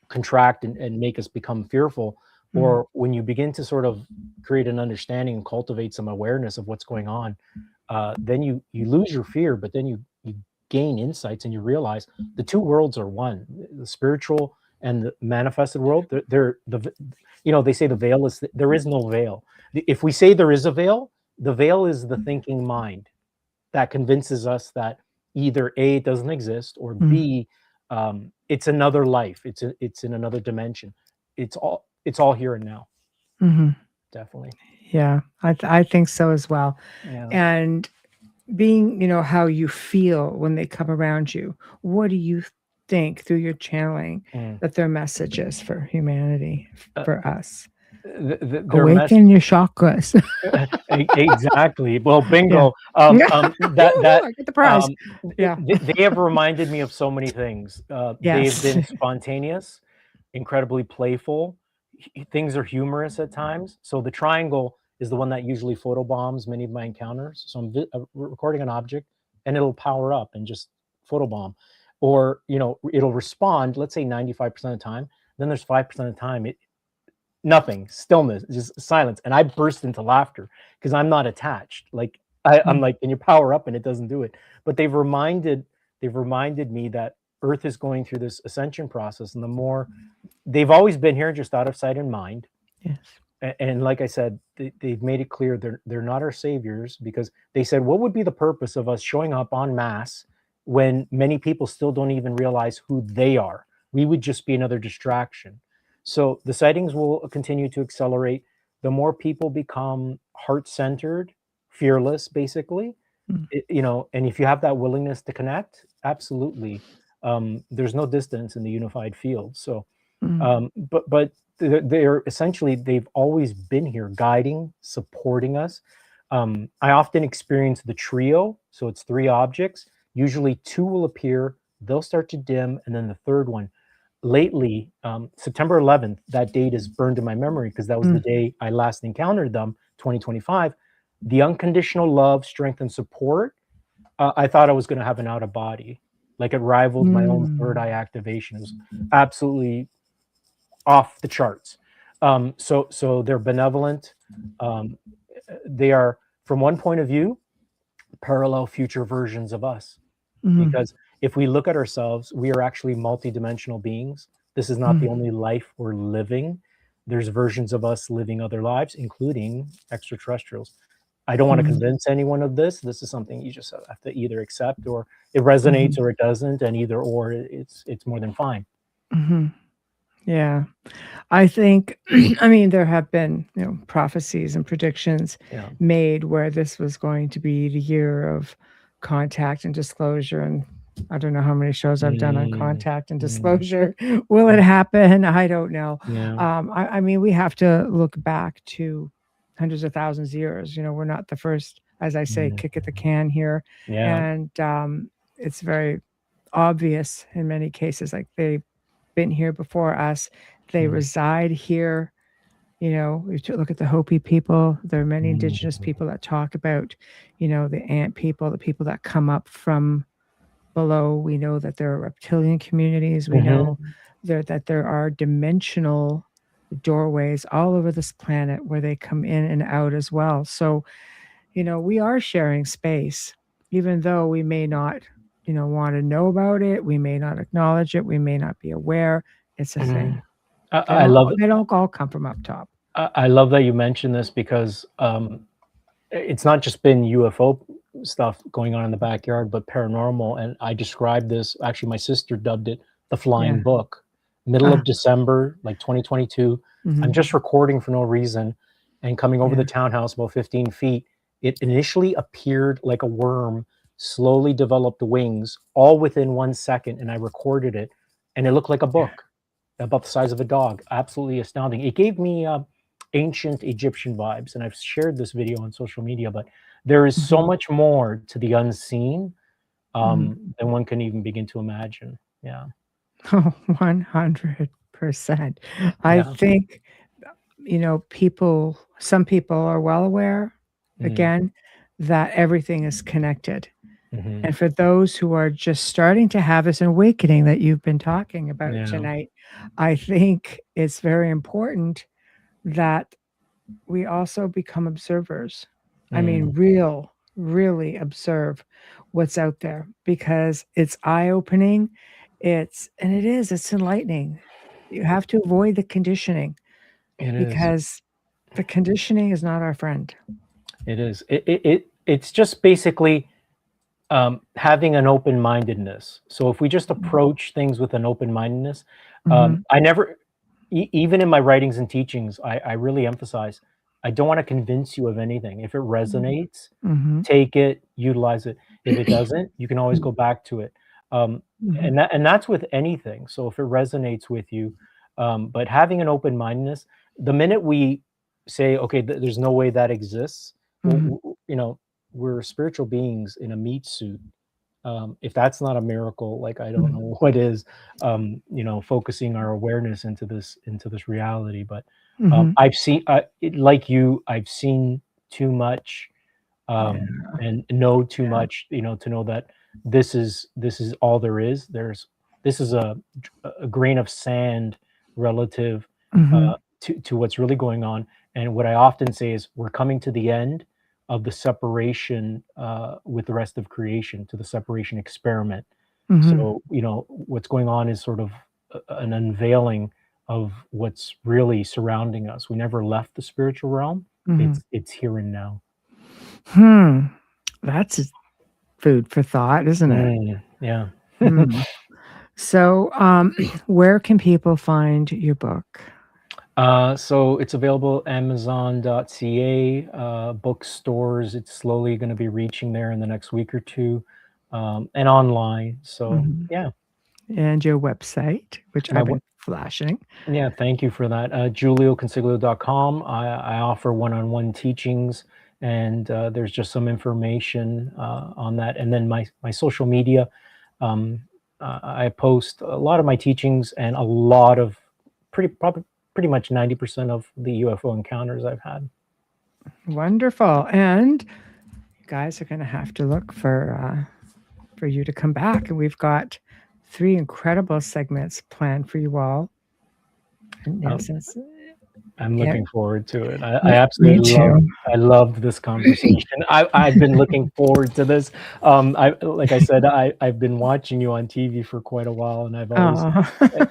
contract and make us become fearful. Or when you begin to sort of create an understanding and cultivate some awareness of what's going on, then you lose your fear, but then you gain insights and you realize the two worlds are one: the spiritual and the manifested world. They say the veil is there is no veil. If we say there is a veil, the veil is the thinking mind that convinces us that either A, it doesn't exist, or B, it's another life. It's in another dimension. It's all here and now. Mhm. Definitely. Yeah, I think so as well. Yeah. And being, how you feel when they come around you, what do you think through your channeling that their message is for humanity, for us? Their Awaken your chakras. Exactly. Well, bingo. I That get the prize. Yeah. they have reminded me of so many things. They've been Yes. spontaneous, incredibly playful. Things are humorous at times. So the triangle is the one that usually photobombs many of my encounters. So I'm recording an object, and it'll power up and just photobomb, or it'll respond. Let's say 95% of the time. Then there's 5% of the time nothing, stillness, just silence, and I burst into laughter because I'm not attached. Like I'm like, can you power up? And it doesn't do it. But they've reminded me that Earth is going through this ascension process, and the more they've always been here, just out of sight and mind. Yes. And like I said, they've made it clear they're not our saviors, because they said, what would be the purpose of us showing up en masse when many people still don't even realize who they are? We would just be another distraction. So the sightings will continue to accelerate. The more people become heart-centered, fearless, basically, and if you have that willingness to connect, absolutely, there's no distance in the unified field. So, but they're essentially, they've always been here, guiding, supporting us. I often experience the trio, so it's 3 objects. Usually 2 will appear, they'll start to dim, and then the third one. Lately, September 11th, that date is burned in my memory because that was the day I last encountered them, 2025. The unconditional love, strength, and support, I thought I was going to have an out of body. Like, it rivaled my own third eye activation. It was absolutely off the charts. So they're benevolent. They are, from one point of view, parallel future versions of us. Because if we look at ourselves, we are actually multidimensional beings. This is not the only life we're living. There's versions of us living other lives, including extraterrestrials. I don't want to convince anyone of this. This is something you just have to either accept, or it resonates or it doesn't, and either or, it's more than fine. Yeah. I think, I mean, there have been, prophecies and predictions made where this was going to be the year of contact and disclosure. And I don't know how many shows I've done on contact and disclosure. Will it happen? I don't know. I mean, we have to look back to hundreds of thousands of years. We're not the first, as I say, kick at the can here. And it's very obvious in many cases, like they've been here before us. They reside here. We look at the Hopi people. There are many indigenous people that talk about, the ant people, the people that come up from below. We know that there are reptilian communities. We know that there are dimensional doorways all over this planet where they come in and out as well. So, we are sharing space, even though we may not, want to know about it. We may not acknowledge it. We may not be aware. It's a thing. I love it. They don't all come from up top. I love that you mentioned this, because it's not just been UFO stuff going on in the backyard, but paranormal. And I described this, actually, my sister dubbed it the flying book. Middle of December, like 2022. I'm just recording for no reason, and coming over the townhouse about 15 feet. It initially appeared like a worm, slowly developed wings, all within 1 second, and I recorded it, and it looked like a book about the size of a dog. Absolutely astounding. It gave me ancient Egyptian vibes, and I've shared this video on social media, but there is so much more to the unseen than one can even begin to imagine. Yeah. Oh, 100%. I think, some people are well aware, again, that everything is connected. And for those who are just starting to have this awakening that you've been talking about tonight, I think it's very important that we also become observers. I mean, real really observe what's out there, because it's eye-opening. It's enlightening. You have to avoid the conditioning, It is. because the conditioning is not our friend. It is. It's just basically having an open-mindedness. So if we just approach things with an open-mindedness, I never, even in my writings and teachings, I really emphasize, I don't want to convince you of anything. If it resonates, Mm-hmm. take it, utilize it. If it doesn't, you can always go back to it. And that's with anything. So if it resonates with you, but having an open-mindedness, the minute we say, okay, there's no way that exists, you know, we're spiritual beings in a meat suit. If that's not a miracle, like I don't know what is. You know, focusing our awareness into this reality. But I've seen, like you, I've seen too much, and know too much. You know, to know that this is all there is. This is a grain of sand relative to what's really going on. And what I often say is, we're coming to the end of the separation with the rest of creation, to the separation experiment. So, you know, what's going on is sort of an unveiling of what's really surrounding us. We never left the spiritual realm. It's here and now. That's food for thought, isn't it? Yeah. So, where can people find your book? So it's available Amazon.ca, bookstores. It's slowly going to be reaching there in the next week or two, and online. So yeah. And your website, which I've been flashing. Yeah, thank you for that. JiulioConsiglio.com. I offer one-on-one teachings, and there's just some information on that. And then my social media, I post a lot of my teachings and a lot of pretty much 90% of the UFO encounters I've had. Wonderful. And you guys are going to have to look for you to come back. And we've got 3 incredible segments planned for you all. And I'm looking forward to it. I absolutely loved this conversation. I've been looking forward to this. Like I said, I've been watching you on TV for quite a while, and I've always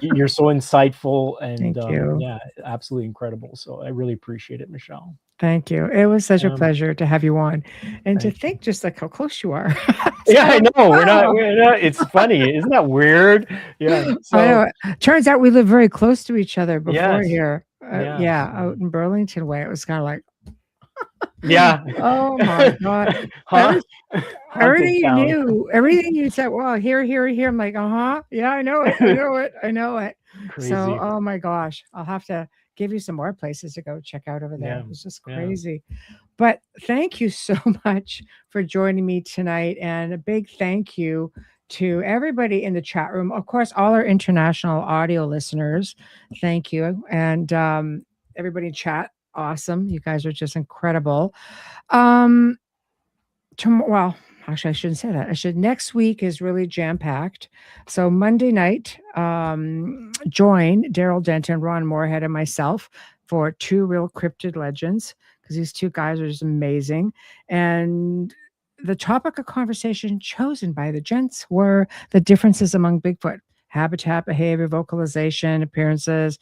you're so insightful and yeah, absolutely incredible. So I really appreciate it, Michelle. Thank you. It was such a pleasure to have you on, and to think just like how close you are. Yeah, I know. We're not. It's funny, isn't that weird? Yeah. So, I know. Turns out we live very close to each other before here. Yeah, out in Burlington way. It was kind of like, yeah. Oh my God. Everything you said. Well, here. I'm like, yeah, I know it. Crazy. So, oh my gosh, I'll have to give you some more places to go check out over there. Yeah. It was just crazy. But thank you so much for joining me tonight, and a big thank you to everybody in the chat room. Of course, all our international audio listeners, thank you. And everybody in chat, awesome. You guys are just incredible. Well, actually, I shouldn't say that. Next week is really jam-packed. So Monday night, join Daryl Denton, Ron Moorhead, and myself for 2 real cryptid legends, because these 2 guys are just amazing. And the topic of conversation chosen by the gents were the differences among Bigfoot: habitat, behavior, vocalization, appearances.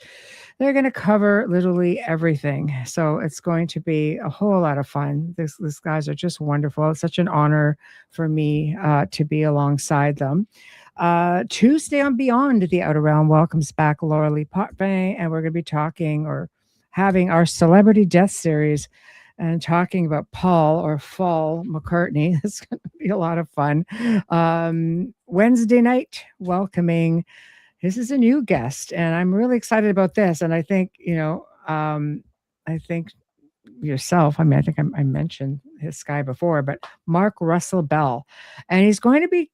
They're going to cover literally everything. So it's going to be a whole lot of fun. These guys are just wonderful. It's such an honor for me to be alongside them. Tuesday on Beyond the Outer Realm welcomes back Laura Lee Potvin, and we're going to be talking, or having, our celebrity death series, and talking about Paul McCartney. It's going to be a lot of fun. Wednesday night, welcoming, this is a new guest, and I'm really excited about this. And I think, I think yourself, I think I mentioned this guy before, but Mark Russell Bell. And he's going to be,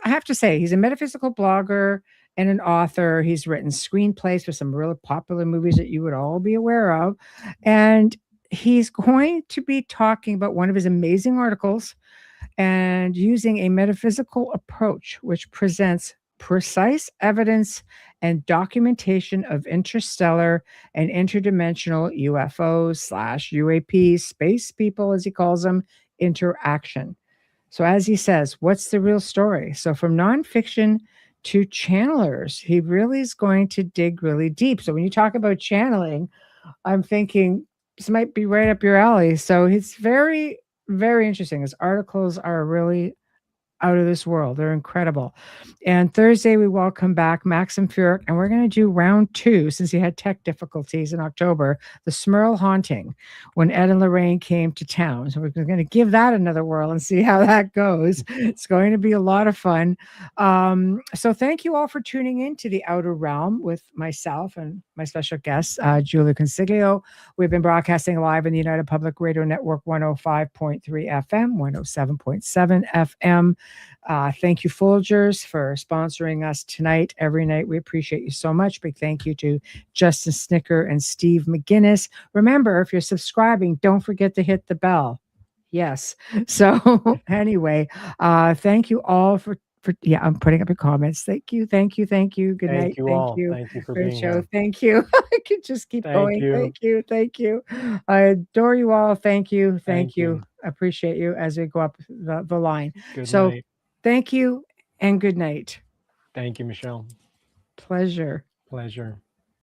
I have to say, he's a metaphysical blogger and an author. He's written screenplays for some really popular movies that you would all be aware of. And he's going to be talking about one of his amazing articles, and using a metaphysical approach which presents precise evidence and documentation of interstellar and interdimensional UFOs / UAPs, space people, as he calls them, interaction. So as he says, what's the real story? So from nonfiction to channelers, he really is going to dig really deep. So when you talk about channeling, I'm thinking this might be right up your alley. So it's very, very interesting. His articles are really out of this world. They're incredible. And Thursday, we welcome back Maxim Furyk, and we're going to do round 2 since he had tech difficulties in October, the Smurl haunting, when Ed and Lorraine came to town. So we're going to give that another whirl and see how that goes. It's going to be a lot of fun. So thank you all for tuning in to The Outer Realm with myself and my special guest, Jiulio Consiglio. We've been broadcasting live in the United Public Radio Network 105.3 FM, 107.7 FM. Thank you, Folgers, for sponsoring us tonight, every night. We appreciate you so much. Big thank you to Justin Snicker and Steve McGinnis. Remember, if you're subscribing, don't forget to hit the bell. Yes. So anyway, thank you all for yeah, I'm putting up your comments. Thank you. Good night. Thank you Thank all. you. Thank you for Great being show. here. Thank you. I could just keep going. Thank you. I adore you all. Thank you. Thank you. Appreciate you as we go up the line. Good So night. thank you and good night. Thank you, Michelle. Pleasure. Pleasure.